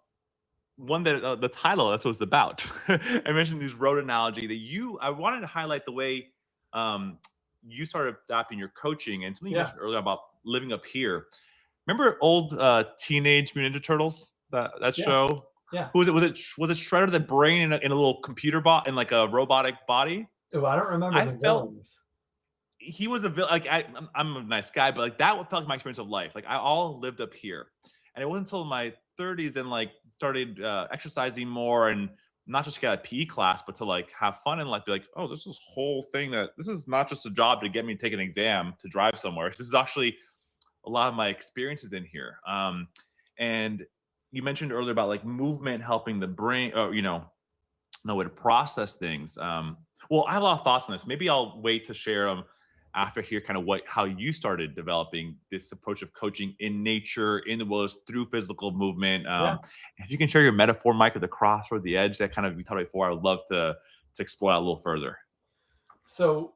one that the title that's what it's about. I mentioned this road analogy that I wanted to highlight the way um, you started adapting your coaching and something you Yeah, mentioned earlier about living up here. Remember old Teenage Mutant Ninja Turtles? That yeah, show. yeah. Who was it? Was it Shredder the brain in a little computer bot in like a robotic body? Oh, I don't remember I the felt villains. he was a villain. Like I'm a nice guy, but like that felt like my experience of life. Like I all lived up here, and it wasn't until my 30s and like started exercising more and not just get a PE class, but to like have fun and like be like, oh, this is whole thing that this is not just a job to get me to take an exam to drive somewhere. This is actually a lot of my experiences in here. And you mentioned earlier about like movement helping the brain, or know way to process things. Well, I have a lot of thoughts on this. Maybe I'll wait to share them after here, kind of how you started developing this approach of coaching in nature, in the wilderness, through physical movement. Yeah. If you can share your metaphor, Mike, of the cross or the edge, that kind of we talked about before, I would love to explore that a little further. So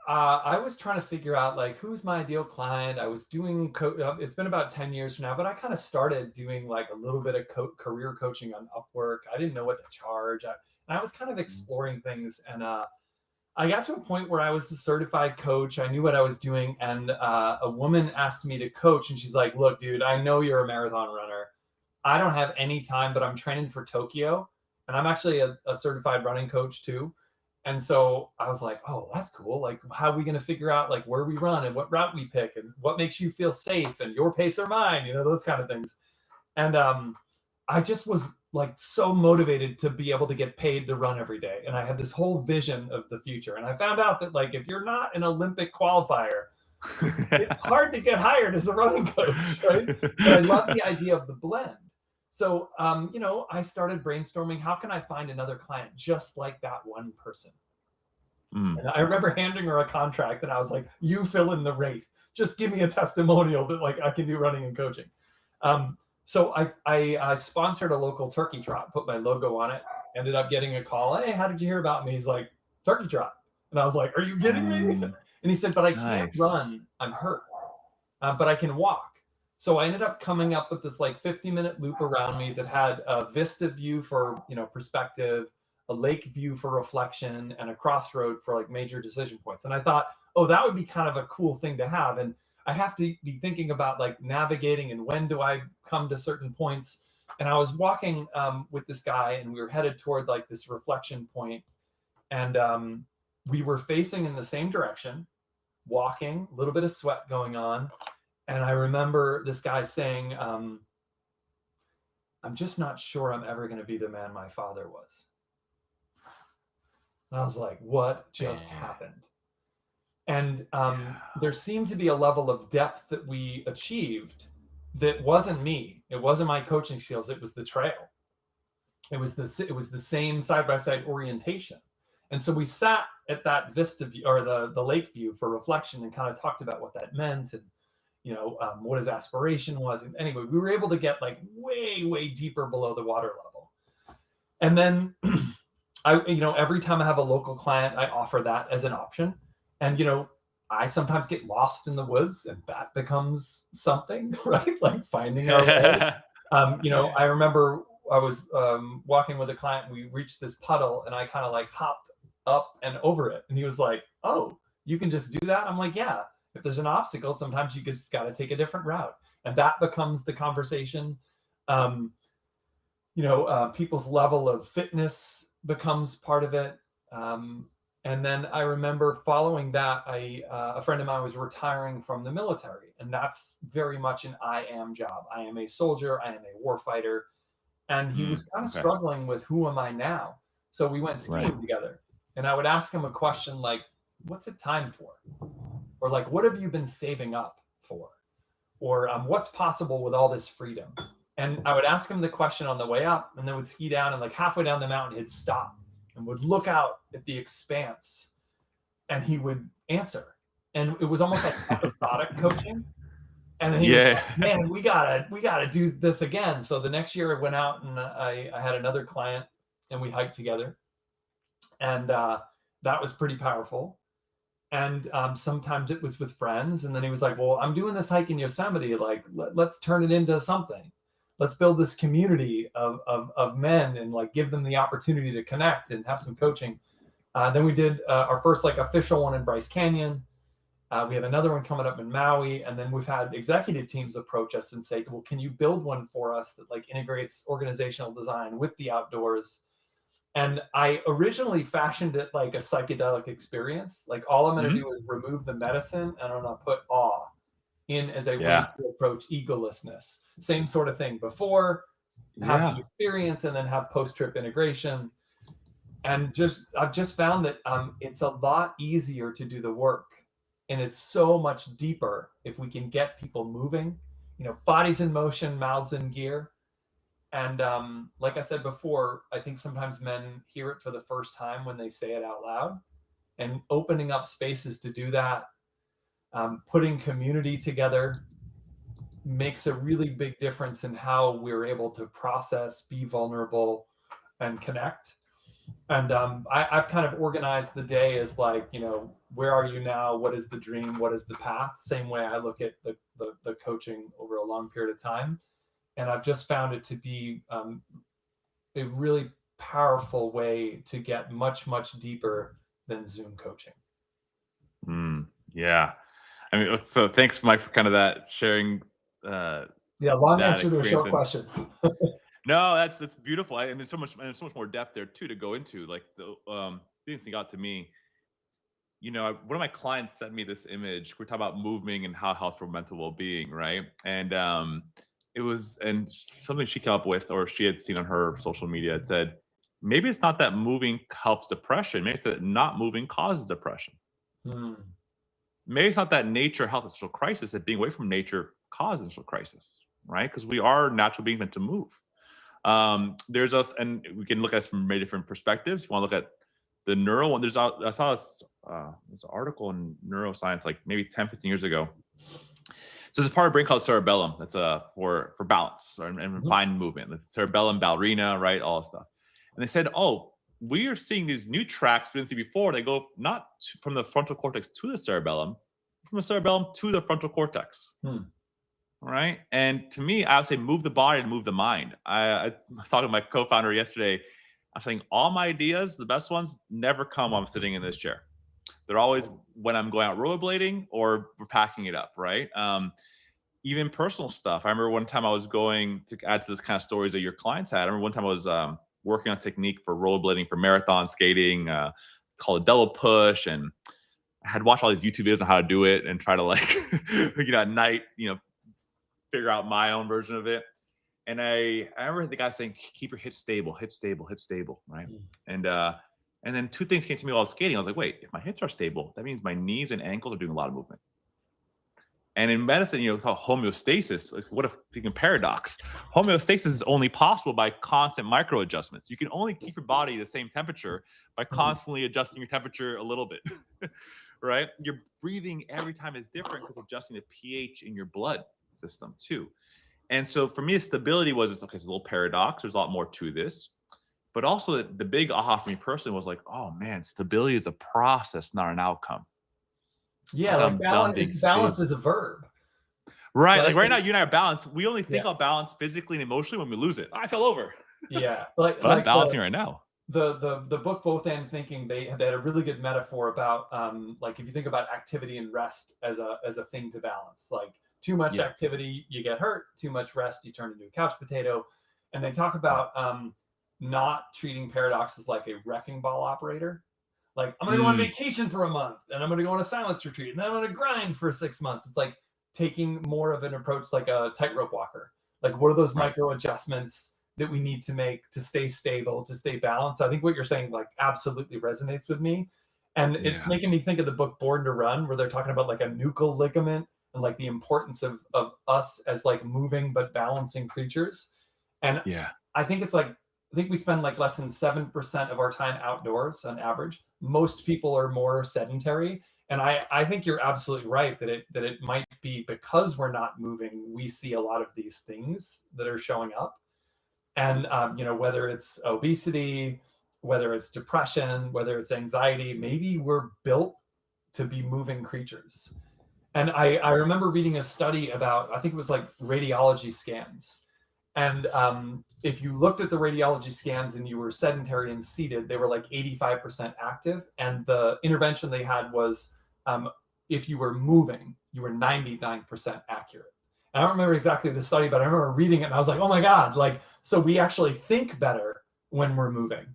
I was trying to figure out like who's my ideal client. I was doing it's been about 10 years from now, but I kind of started doing like a little bit of career coaching on Upwork. I didn't know what to charge. And I was kind of Mm. exploring things, and I got to a point where I was a certified coach. I knew what I was doing, and a woman asked me to coach, and she's like, "Look, dude, I know you're a marathon runner. I don't have any time, but I'm training for Tokyo, and I'm actually a certified running coach too." And so I was like, "Oh, that's cool. Like, how are we going to figure out like where we run and what route we pick and what makes you feel safe and your pace or mine? You know, those kind of things." And I just was like so motivated to be able to get paid to run every day. And I had this whole vision of the future. And I found out that like if you're not an Olympic qualifier, it's hard to get hired as a running coach, right? But I love the idea of the blend. So, I started brainstorming, how can I find another client just like that one person? Mm. And I remember handing her a contract and I was like, you fill in the rate. Just give me a testimonial that like I can do running and coaching. So I sponsored a local turkey trot, put my logo on it, ended up getting a call. Hey, how did you hear about me? He's like, turkey trot. And I was like, are you kidding me? Mm, And he said, but I can't nice. run. I'm hurt, but I can walk. So I ended up coming up with this like 50-minute loop around me that had a vista view for, perspective, a lake view for reflection, and a crossroad for like major decision points. And I thought, oh, that would be kind of a cool thing to have. And I have to be thinking about like navigating and when do I come to certain points. And I was walking with this guy, and we were headed toward like this reflection point, and we were facing in the same direction, walking, a little bit of sweat going on. And I remember this guy saying, I'm just not sure I'm ever going to be the man my father was. And I was like, what just Man. happened? And Yeah. there seemed to be a level of depth that we achieved that wasn't me. It wasn't my coaching skills. It was the trail. It was the same side by side orientation. And so we sat at that vista view, or the lake view, for reflection, and kind of talked about what that meant, and what his aspiration was. And anyway, we were able to get like way, way deeper below the water level. And then every time I have a local client, I offer that as an option. And, I sometimes get lost in the woods, and that becomes something, right? Like finding our way. I remember I was walking with a client, and we reached this puddle, and I kind of like hopped up and over it. And he was like, "Oh, you can just do that?" I'm like, "Yeah. If there's an obstacle, sometimes you just got to take a different route." And that becomes the conversation. Um, People's level of fitness becomes part of it. And then I remember following that, a friend of mine was retiring from the military, and that's very much an I am job. I am a soldier. I am a warfighter, and he was kind of Okay. struggling with who am I now. So we went Right. skiing together, and I would ask him a question like, "What's it time for?" Or like, "What have you been saving up for?" Or "What's possible with all this freedom?" And I would ask him the question on the way up, and then would ski down, and like halfway down the mountain, he'd stop and would look out at the expanse, and he would answer. And it was almost like episodic coaching. And then he was Yeah. like, "Man, we gotta do this again." So the next year I went out, and I had another client, and we hiked together, and that was pretty powerful. And sometimes it was with friends, and then he was like, "Well, I'm doing this hike in Yosemite. Like, let's turn it into something. Let's build this community of men, and like give them the opportunity to connect and have some coaching." Then we did our first like official one in Bryce Canyon. We have another one coming up in Maui, and then we've had executive teams approach us and say, "Well, can you build one for us that like integrates organizational design with the outdoors?" And I originally fashioned it like a psychedelic experience. Like all I'm going to Mhm. do is remove the medicine, and I'm going to put awe in as a way Yeah. to approach egolessness. Same sort of thing before, have the Yeah. experience, and then have post-trip integration. And I've just found that it's a lot easier to do the work, and it's so much deeper if we can get people moving. Bodies in motion, mouths in gear. And like I said before, I think sometimes men hear it for the first time when they say it out loud. And opening up spaces to do that, putting community together, makes a really big difference in how we're able to process, be vulnerable, and connect. And I've kind of organized the day as like, you know, where are you now? What is the dream? What is the path? Same way I look at the coaching over a long period of time. And I've just found it to be a really powerful way to get much, much deeper than Zoom coaching. Yeah. I mean, so thanks, Mike, for kind of that sharing Yeah, long that answer to a experience. short And question. no, that's beautiful. I mean, there's so much more depth there too to go into. Like the things that got to me. One of my clients sent me this image. We're talking about moving and how health for mental well-being, right? And it was and something she came up with, or she had seen on her social media. It said, maybe it's not that moving helps depression. Maybe it's that not moving causes depression. Hmm. Maybe it's not that nature helps social crisis, that being away from nature causes social crisis, right? Because we are natural beings meant to move. There's us, and we can look at this from many different perspectives. If you want to look at the neural one, I saw this article in neuroscience like maybe 10, 15 years ago. So there's a part of the brain called cerebellum that's for balance and Mhm. fine movement. The cerebellum, ballerina, right? All that stuff. And they said, oh, we are seeing these new tracks we didn't see before. They go not from the frontal cortex to the cerebellum, from the cerebellum to the frontal cortex. Hmm. Right. And to me, I would say move the body and move the mind. I was talking to my co-founder yesterday. I'm saying all my ideas, the best ones, never come while I'm sitting in this chair. They're always when I'm going out rollerblading or we're packing it up, right? Even personal stuff. I remember one time I was going to add to this kind of stories that your clients had. I remember one time I was working on technique for rollerblading for marathon skating, called a double push, and I had watched all these YouTube videos on how to do it and try to like, at night, figure out my own version of it. And I remember the guy saying, "Keep your hips stable, hips stable, hips stable," right? Hmm. And then two things came to me while I was skating. I was like, "Wait, if my hips are stable, that means my knees and ankles are doing a lot of movement." And in medicine, it's called homeostasis. Like, what if thinking paradox? Homeostasis is only possible by constant micro adjustments. You can only keep your body the same temperature by Hmm. constantly adjusting your temperature a little bit, right? Your breathing every time is different because adjusting the pH in your blood system too. And so for me, stability was it's a little paradox. There's a lot more to this. But also the big aha for me personally was like, oh man, stability is a process, not an outcome. Yeah, Not that like I'm done being balance is stable. a verb, Right. right? Like right now, you and I are balanced. We only think Yeah, about balance physically and emotionally when we lose it. I fell over. yeah. Like But I'm like balancing right now. the book Both and Thinking, they had a really good metaphor about like if you think about activity and rest as a thing to balance. Like too much Yeah. activity, you get hurt. Too much rest, you turn into a couch potato. And they talk Yeah. about not treating paradoxes like a wrecking ball operator. Like I'm gonna go on Mm, vacation for a month, and I'm gonna go on a silence retreat, and then I'm gonna grind for 6 months. It's like taking more of an approach like a tightrope walker. Like what are those right. micro adjustments that we need to make to stay stable, to stay balanced? I think what you're saying like absolutely resonates with me. And it's Yeah. making me think of the book Born to Run, where they're talking about like a nuchal ligament and like the importance of us as like moving but balancing creatures. And Yeah. I think it's like I think we spend like less than 7% of our time outdoors on average. Most people are more sedentary. And I think you're absolutely right that it might be because we're not moving, we see a lot of these things that are showing up. And whether it's obesity, whether it's depression, whether it's anxiety, maybe we're built to be moving creatures. And I remember reading a study about, I think it was like radiology scans. And if you looked at the radiology scans and you were sedentary and seated, they were like 85% active. And the intervention they had was um, if you were moving, you were 99% accurate. And I don't remember exactly the study, but I remember reading it and I was like, oh my God, like, so we actually think better when we're moving.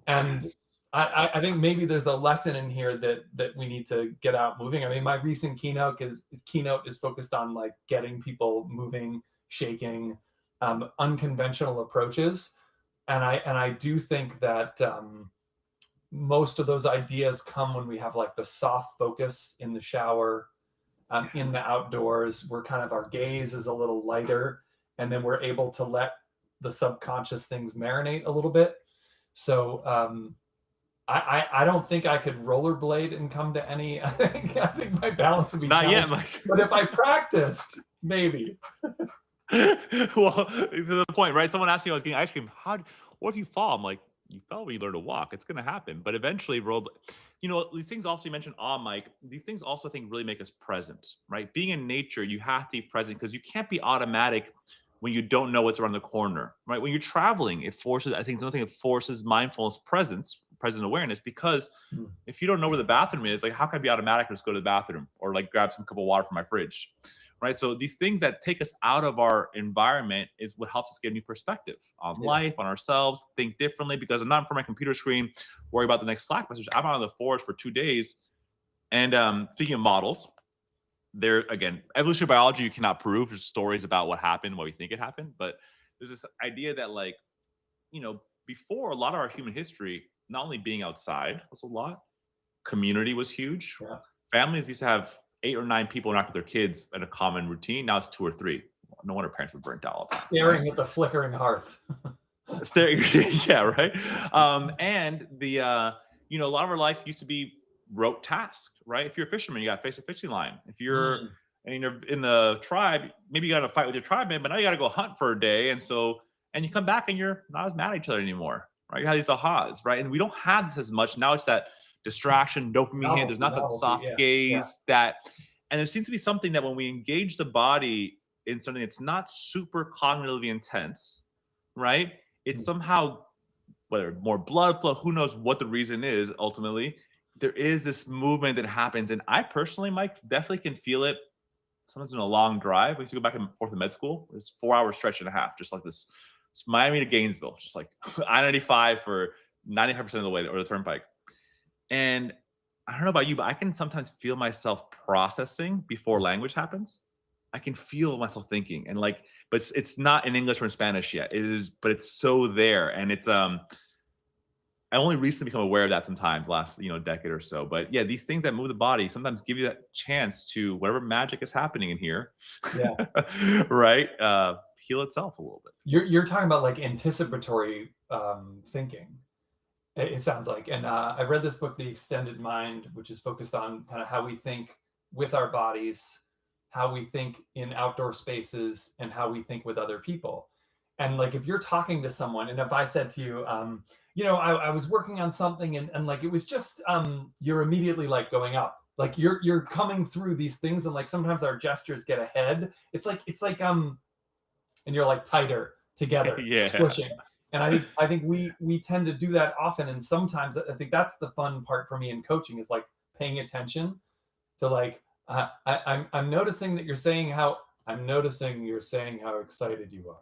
And Yes. I think maybe there's a lesson in here that we need to get out moving. I mean, my recent keynote is focused on like getting people moving, shaking, unconventional approaches, and I do think that most of those ideas come when we have like the soft focus in the shower, Yeah. in the outdoors. We're kind of our gaze is a little lighter, and then we're able to let the subconscious things marinate a little bit. So I don't think I could rollerblade and come to any. I think my balance would be Not yet, challenged. Mike. But if I practiced, maybe. Well, to the point, right? Someone asked me, I was getting ice cream. What if you fall? I'm like, You fell when you learn to walk. It's going to happen. But eventually, these things also you mentioned, Mike, these things also I think really make us present, right? Being in nature, you have to be present because you can't be automatic when you don't know what's around the corner, right? When you're traveling, I think another thing it forces mindfulness present awareness, because Mm. if you don't know where the bathroom is, like how can I be automatic and just go to the bathroom or like grab some cup of water from my fridge? Right. So these things that take us out of our environment is what helps us get a new perspective on Yeah. life, on ourselves, think differently. Because I'm not in front of my computer screen, worry about the next Slack message. I'm out in the forest for 2 days. And speaking of models, there again, evolutionary biology you cannot prove. There's stories about what happened, what we think it happened, but there's this idea that before a lot of our human history, not only being outside was a lot, community was huge. Yeah. Families used to have 8 or 9 people interact with their kids in a common routine. Now it's 2 or 3. No wonder parents were burnt out all the time. Staring at the flickering hearth. Staring, yeah, right. And a lot of our life used to be rote tasks, right? If you're a fisherman, you got to face a fishing line. If you're Mm. and you're in the tribe, maybe you got to fight with your tribeman, but now you got to go hunt for a day, and you come back and you're not as mad at each other anymore, right? You have these ahas, right? And we don't have this as much now. It's that distraction, dopamine hit. There's Novelty, not that novelty. soft Yeah. Yeah. gaze and there seems to be something that when we engage the body in something that's not super cognitively intense, right? It's Mm. somehow, whether more blood flow, who knows what the reason is ultimately, there is this movement that happens. And I personally, Mike, definitely can feel it. Sometimes in a long drive. We used to go back and forth to med school. It's 4 hour stretch and a half, just like this. It's Miami to Gainesville, just like I-95 for 95% of the way, or the turnpike. And I don't know about you, but I can sometimes feel myself processing before language happens. I can feel myself thinking, and but it's not in English or in Spanish yet. It is, but it's so there, and it's I only recently become aware of that sometimes, last decade or so. But yeah, these things that move the body sometimes give you that chance to whatever magic is happening in here, Yeah. right? Heal itself a little bit. You're talking about like anticipatory thinking. It sounds like, and I read this book, The Extended Mind, which is focused on kind of how we think with our bodies, how we think in outdoor spaces, and how we think with other people. And like, if you're talking to someone, and if I said to you, I was working on something, and like it was just, you're immediately like going up, like you're coming through these things, and like sometimes our gestures get ahead. It's like and you're like tighter together, Yeah. squishing. And I think we tend to do that often. And sometimes I think that's the fun part for me in coaching, is like paying attention to like, I'm noticing that you're saying how I'm noticing you're saying how excited you are.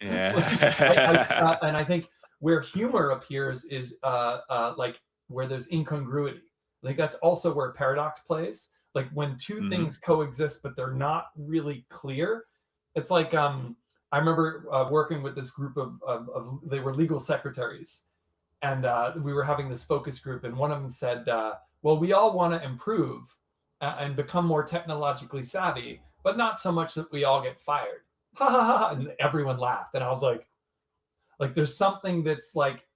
Yeah. And I think where humor appears is like where there's incongruity. I think that's also where paradox plays. Like when two Mhm. things coexist, but they're not really clear. It's like I remember working with this group of they were legal secretaries, and we were having this focus group, and one of them said, "Well, we all want to improve and become more technologically savvy, but not so much that we all get fired." Ha ha ha! And everyone laughed, and I was like, there's something that's like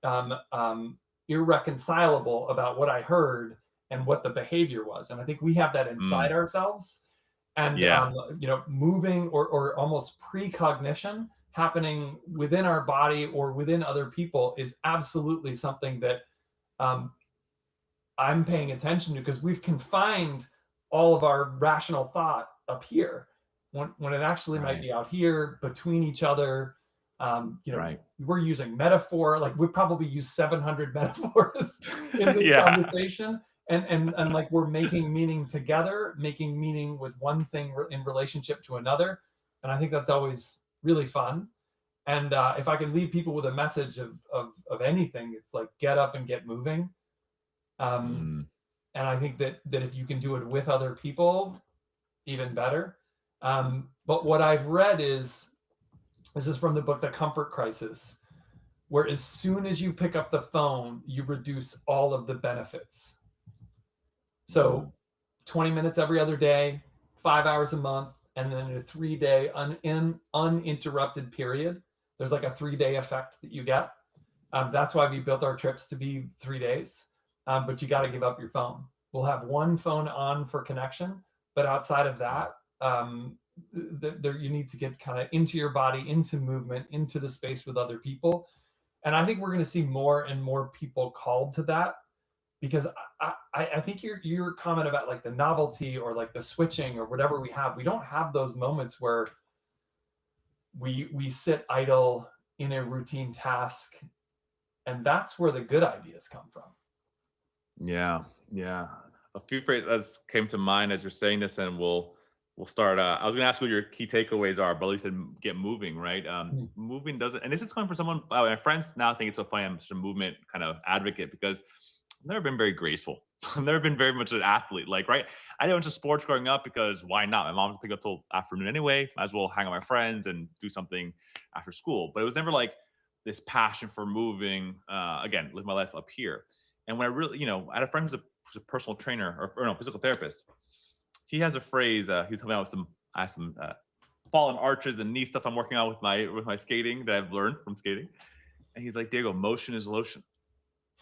irreconcilable about what I heard and what the behavior was, and I think we have that inside Mm. ourselves. And Yeah. moving or almost precognition happening within our body or within other people is absolutely something that um, I'm paying attention to, because we've confined all of our rational thought up here when it actually might Right. be out here between each other. Right. We're using metaphor, like we probably use 700 metaphors in this Yeah. conversation, and like we're making meaning together, making meaning with one thing in relationship to another. And I think that's always really fun. And if I can leave people with a message of anything, it's like get up and get moving. um, Mm. and I think that if you can do it with other people, even better. But what I've read is, this is from the book The Comfort Crisis, where as soon as you pick up the phone, you reduce all of the benefits. Mm. So 20 minutes every other day, 5 hours a month, and then a 3 day uninterrupted period. There's like a 3 day effect that you get. That's why we built our trips to be 3 days. But you got to give up your phone. We'll have one phone on for connection, but outside of that, you need to get kind of into your body, into movement, into the space with other people. And I think we're going to see more and more people called to that because I think your comment about like the novelty or like the switching or whatever we don't have those moments where we sit idle in a routine task, and that's where the good ideas come from. Yeah, yeah. A few phrases came to mind as you're saying this, and we'll start. I was going to ask what your key takeaways are, but at least get moving, right? Mm. Moving doesn't, and this is coming from someone. My friends now think it's so funny. I'm such a movement kind of advocate because I've never been very graceful. I've never been very much an athlete. Like, right? I did a bunch of sports growing up because why not? My mom would pick up till afternoon anyway. Might as well hang out with my friends and do something after school. But it was never like this passion for moving. Again, live my life up here. And when I really, I had a friend who's a personal trainer or no physical therapist. He has a phrase. He's helping out with some fallen arches and knee stuff I'm working on with my skating that I've learned from skating. And he's like, Diego, motion is lotion.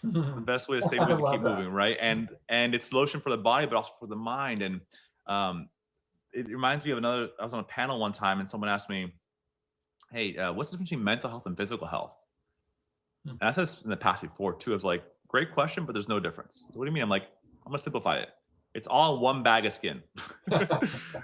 The best way to stay I moving is to keep love that. moving, right? And it's lotion for the body, but also for the mind. And um, it reminds me of another. I was on a panel one time, and someone asked me, "Hey, what's the difference between mental health and physical health?" Mm. And I said this in the past before too. I was like, "Great question, but there's no difference." So what do you mean? I'm like, I'm gonna simplify it. It's all one bag of skin.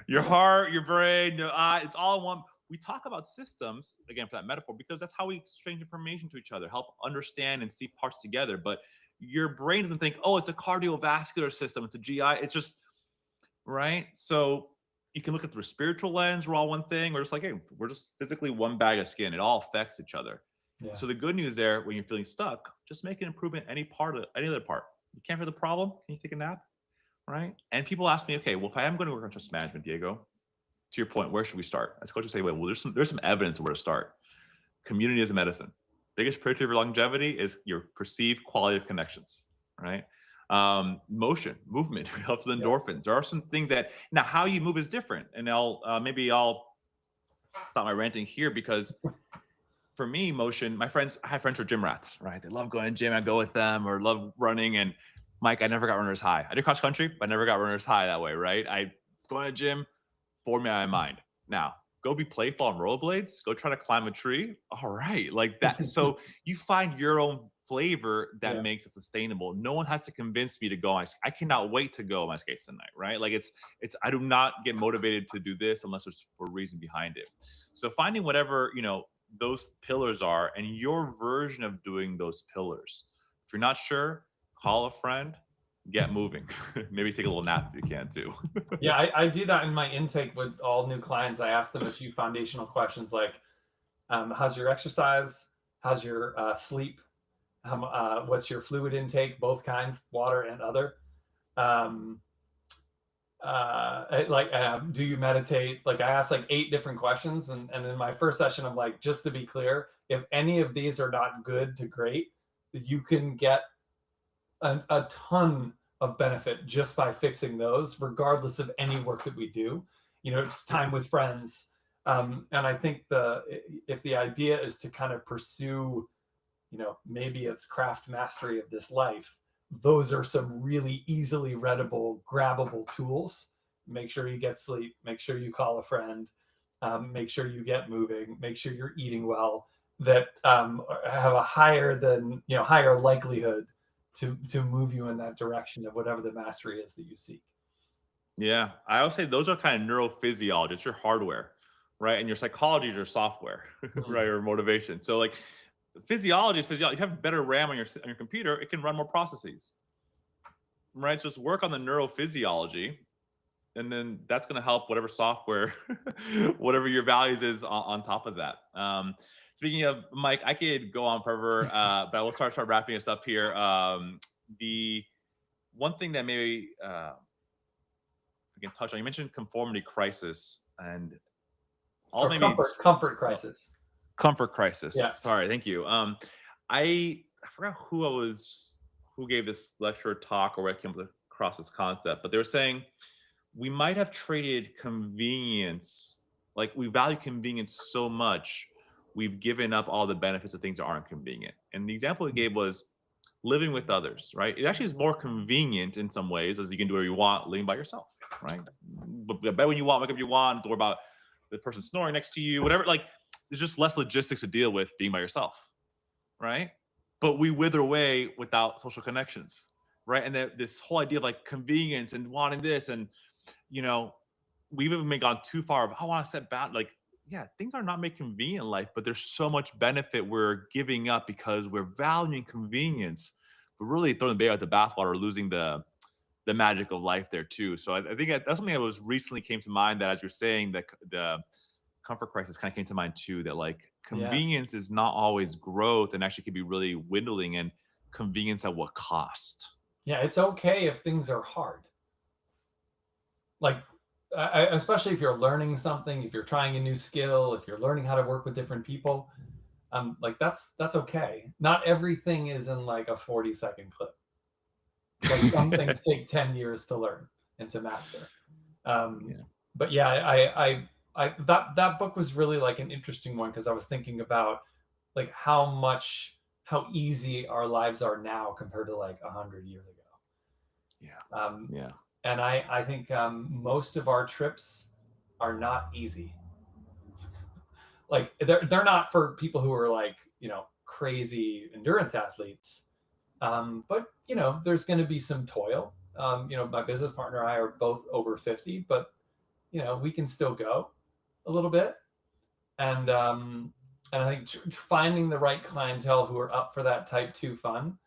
Your heart, your brain, your eye, it's all one. We talk about systems again for that metaphor because that's how we exchange information to each other, help understand and see parts together. But your brain doesn't think, oh, it's a cardiovascular system, it's a GI. It's just right. So you can look at the spiritual lens, we're all one thing. We're just like, hey, we're just physically one bag of skin. It all affects each other. Yeah. So the good news there, when you're feeling stuck, just make an improvement any part of any other part. You can't feel the problem. Can you take a nap? Right. And people ask me, okay, well, if I am going to work on stress management, Diego, to your point, where should we start? As coaches say, well, there's some evidence of where to start. Community is a medicine. Biggest predictor of longevity is your perceived quality of connections, right? Motion, movement helps with Yeah. endorphins. There are some things that now how you move is different, and I'll stop my ranting here because for me, motion. I have friends who are gym rats, right? They love going to the gym. I go with them or love running. And Mike, I never got runner's high. I did cross country, but I never got runner's high that way, right? I go to the gym, for me my mind. Now, go be playful on rollerblades, go try to climb a tree. All right. Like that. So you find your own flavor that Yeah. makes it sustainable. No one has to convince me to go. I cannot wait to go on my skates tonight, right? Like it's I do not get motivated to do this unless there's a reason behind it. So finding whatever, those pillars are and your version of doing those pillars. If you're not sure, call a friend, get moving. Maybe take a little nap if you can too. Yeah, I do that in my intake with all new clients. I ask them a few foundational questions like, how's your exercise? How's your sleep? What's your fluid intake? Both kinds, water and other. Um, do you meditate? Like I asked like 8 different questions, and in my first session, I'm like, just to be clear, if any of these are not good to great, you can get a ton of benefit just by fixing those, regardless of any work that we do. It's time with friends. And I think if the idea is to kind of pursue, maybe it's craft mastery of this life, those are some really easily readable, grabbable tools. Make sure you get sleep, make sure you call a friend, make sure you get moving, make sure you're eating well, that have a higher likelihood to move you in that direction of whatever the mastery is that you seek. Yeah, I always say those are kind of neurophysiology. It's your hardware, right? And your psychology is your software, Mm. right? Or motivation. So like physiology is physiology. You have better RAM on your computer, it can run more processes, right? So just work on the neurophysiology, and then that's going to help whatever software, whatever your values is on top of that. Speaking of Mike, I could go on forever, but I will start wrapping us up here. The one thing that maybe we can touch on. You mentioned conformity crisis, and I'll Or maybe comfort uh, crisis. comfort crisis. Yeah. Sorry, thank you. I forgot who gave this lecture or talk or where I came across this concept, but they were saying we might have traded convenience, like we value convenience so much, we've given up all the benefits of things that aren't convenient. And the example he gave was living with others, right? It actually is more convenient in some ways as you can do whatever you want living by yourself, right? But bed when you want, wake up when you want, don't worry about the person snoring next to you, whatever. Like, there's just less logistics to deal with being by yourself. right? But we wither away without social connections, right? And that this whole idea of like convenience and wanting this, and you know, we've even gone too far of I want to set bound like, yeah, things are not making convenient in life, but there's so much benefit we're giving up because we're valuing convenience. But really throwing the baby out the bathwater, losing the magic of life there too. So I think that's something that was recently came to mind that as you're saying that the comfort crisis kind of came to mind too, that like Yeah. convenience is not always growth and actually can be really dwindling, and convenience at what cost? Yeah, it's okay if things are hard. Like, especially if you're learning something, if you're trying a new skill, if you're learning how to work with different people, like that's okay. Not everything is in like a 40-second clip. Like some things take 10 years to learn and to master. Um, Yeah. but yeah, that book was really like an interesting one because I was thinking about like how easy our lives are now compared to like 100 years ago. Yeah. Um, Yeah. and I think most of our trips are not easy. Like they're not for people who are like crazy endurance athletes. But there's going to be some toil. My business partner and I are both over 50, but we can still go a little bit. And I think finding the right clientele who are up for that type 2 fun,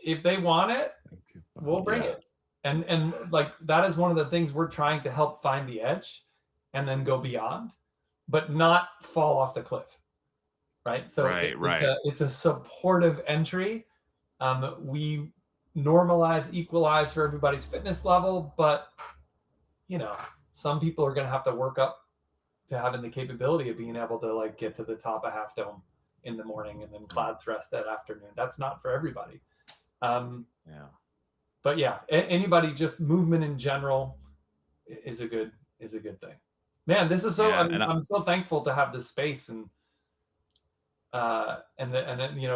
if they want it, Too fun. we'll bring Yeah. it. And like that is one of the things we're trying to help find the edge and then go beyond, but not fall off the cliff, right? So Right. it's Right. a supportive entry. We normalize, equalize for everybody's fitness level, but some people are going to have to work up to having the capability of being able to like get to the top of Half Dome in the morning and then Clouds Rest that afternoon. That's not for everybody. Yeah. But yeah, anybody, just movement in general is a good thing. Man, this is so. Yeah. I'm so thankful to have this space and then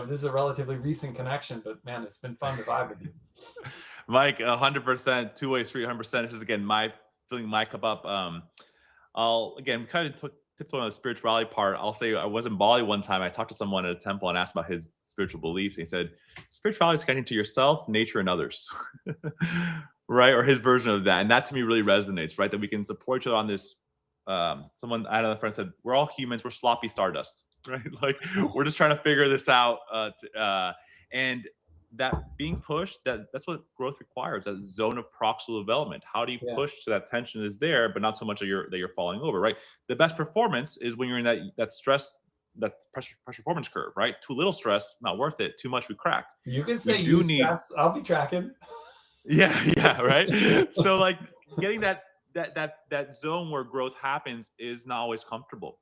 this is a relatively recent connection, but man, it's been fun to vibe with you. Mike, 100%, two-way street, 100%. This is again my filling my cup up. I'll again kind of took tiptoe on the spirituality part. I'll say I was in Bali one time. I talked to someone at a temple and asked about his spiritual beliefs. And he said, spirituality is connecting to yourself, nature, and others. Right? Or his version of that. And that to me really resonates, right? That we can support each other on this. Someone I had another friend said, we're all humans, we're sloppy stardust, right? Like we're just trying to figure this out. And that being pushed, that's what growth requires, that zone of proximal development. How do you Yeah, push so that tension is there but not so much that you're falling over, right? The best performance is when you're in that stress, that pressure performance curve, right? Too little stress, not worth it. Too much, we crack. you can We say do use need, stress. I'll be tracking. yeah, yeah, right. So like getting that zone where growth happens is not always comfortable,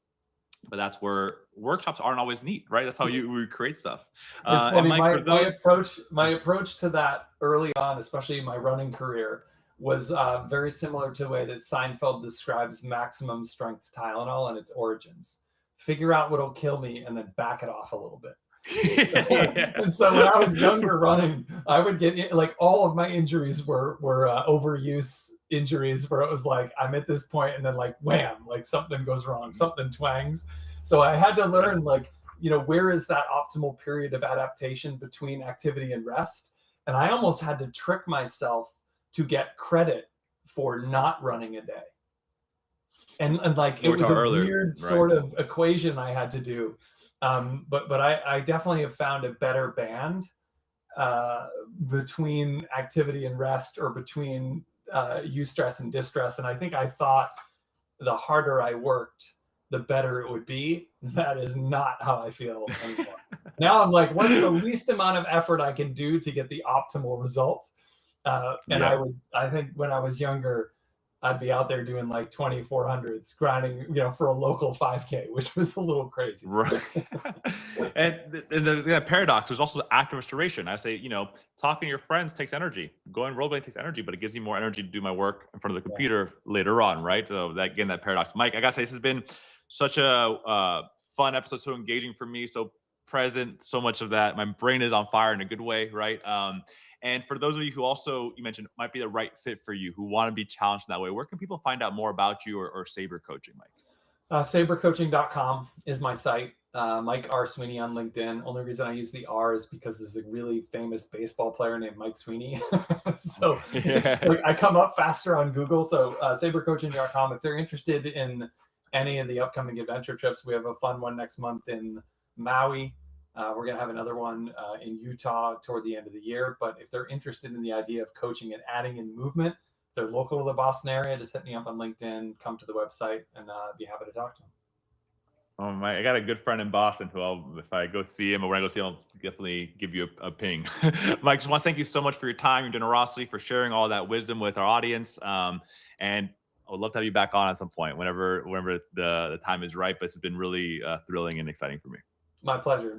but that's where workshops aren't always neat, right? That's how you recreate stuff. It's And funny. Mike, for those, My approach to that early on, especially in my running career, was very similar to the way that Seinfeld describes maximum strength Tylenol and its origins. Figure out what'll kill me, and then back it off a little bit. yeah, And so when I was younger running, I would get like all of my injuries were overuse injuries where it was like I'm at this point and then like wham, like something goes wrong, something twangs. So I had to yeah, learn like where is that optimal period of adaptation between activity and rest, and I almost had to trick myself to get credit for not running a day. And like it what we was talked a earlier, weird right? sort of equation I had to do. But I definitely have found a better band uh, between activity and rest, or between eustress and distress. And I think I thought the harder I worked, the better it would be. That is not how I feel anymore. Now I'm like, what's the least amount of effort I can do to get the optimal result? And Yeah. I think when I was younger, I'd be out there doing like 2400s grinding, for a local 5K, which was a little crazy. Right. And the paradox is also active restoration. I say, talking to your friends takes energy. Going rollerblading takes energy, but it gives me more energy to do my work in front of the Yeah. computer later on, right? So that paradox. Mike, I gotta say, this has been such a fun episode, so engaging for me, so present, so much of that. My brain is on fire in a good way, right? And for those of you who also you mentioned might be the right fit for you, who want to be challenged in that way, where can people find out more about you or Saber coaching, Mike? Sabercoaching.com is my site. Mike R. Sweeney on LinkedIn. Only reason I use the R is because there's a really famous baseball player named Mike Sweeney. So Yeah. like I come up faster on Google. So sabercoaching.com. If they're interested in any of the upcoming adventure trips, we have a fun one next month in Maui. We're going to have another one in Utah toward the end of the year. But if they're interested in the idea of coaching and adding in movement, if they're local to the Boston area, just hit me up on LinkedIn, come to the website, and be happy to talk to them. I got a good friend in Boston who if I go see him or when I go see him, I'll definitely give you a ping. Mike, just want to thank you so much for your time, your generosity, for sharing all that wisdom with our audience. And I would love to have you back on at some point, whenever the time is right. But it's been really thrilling and exciting for me. My pleasure.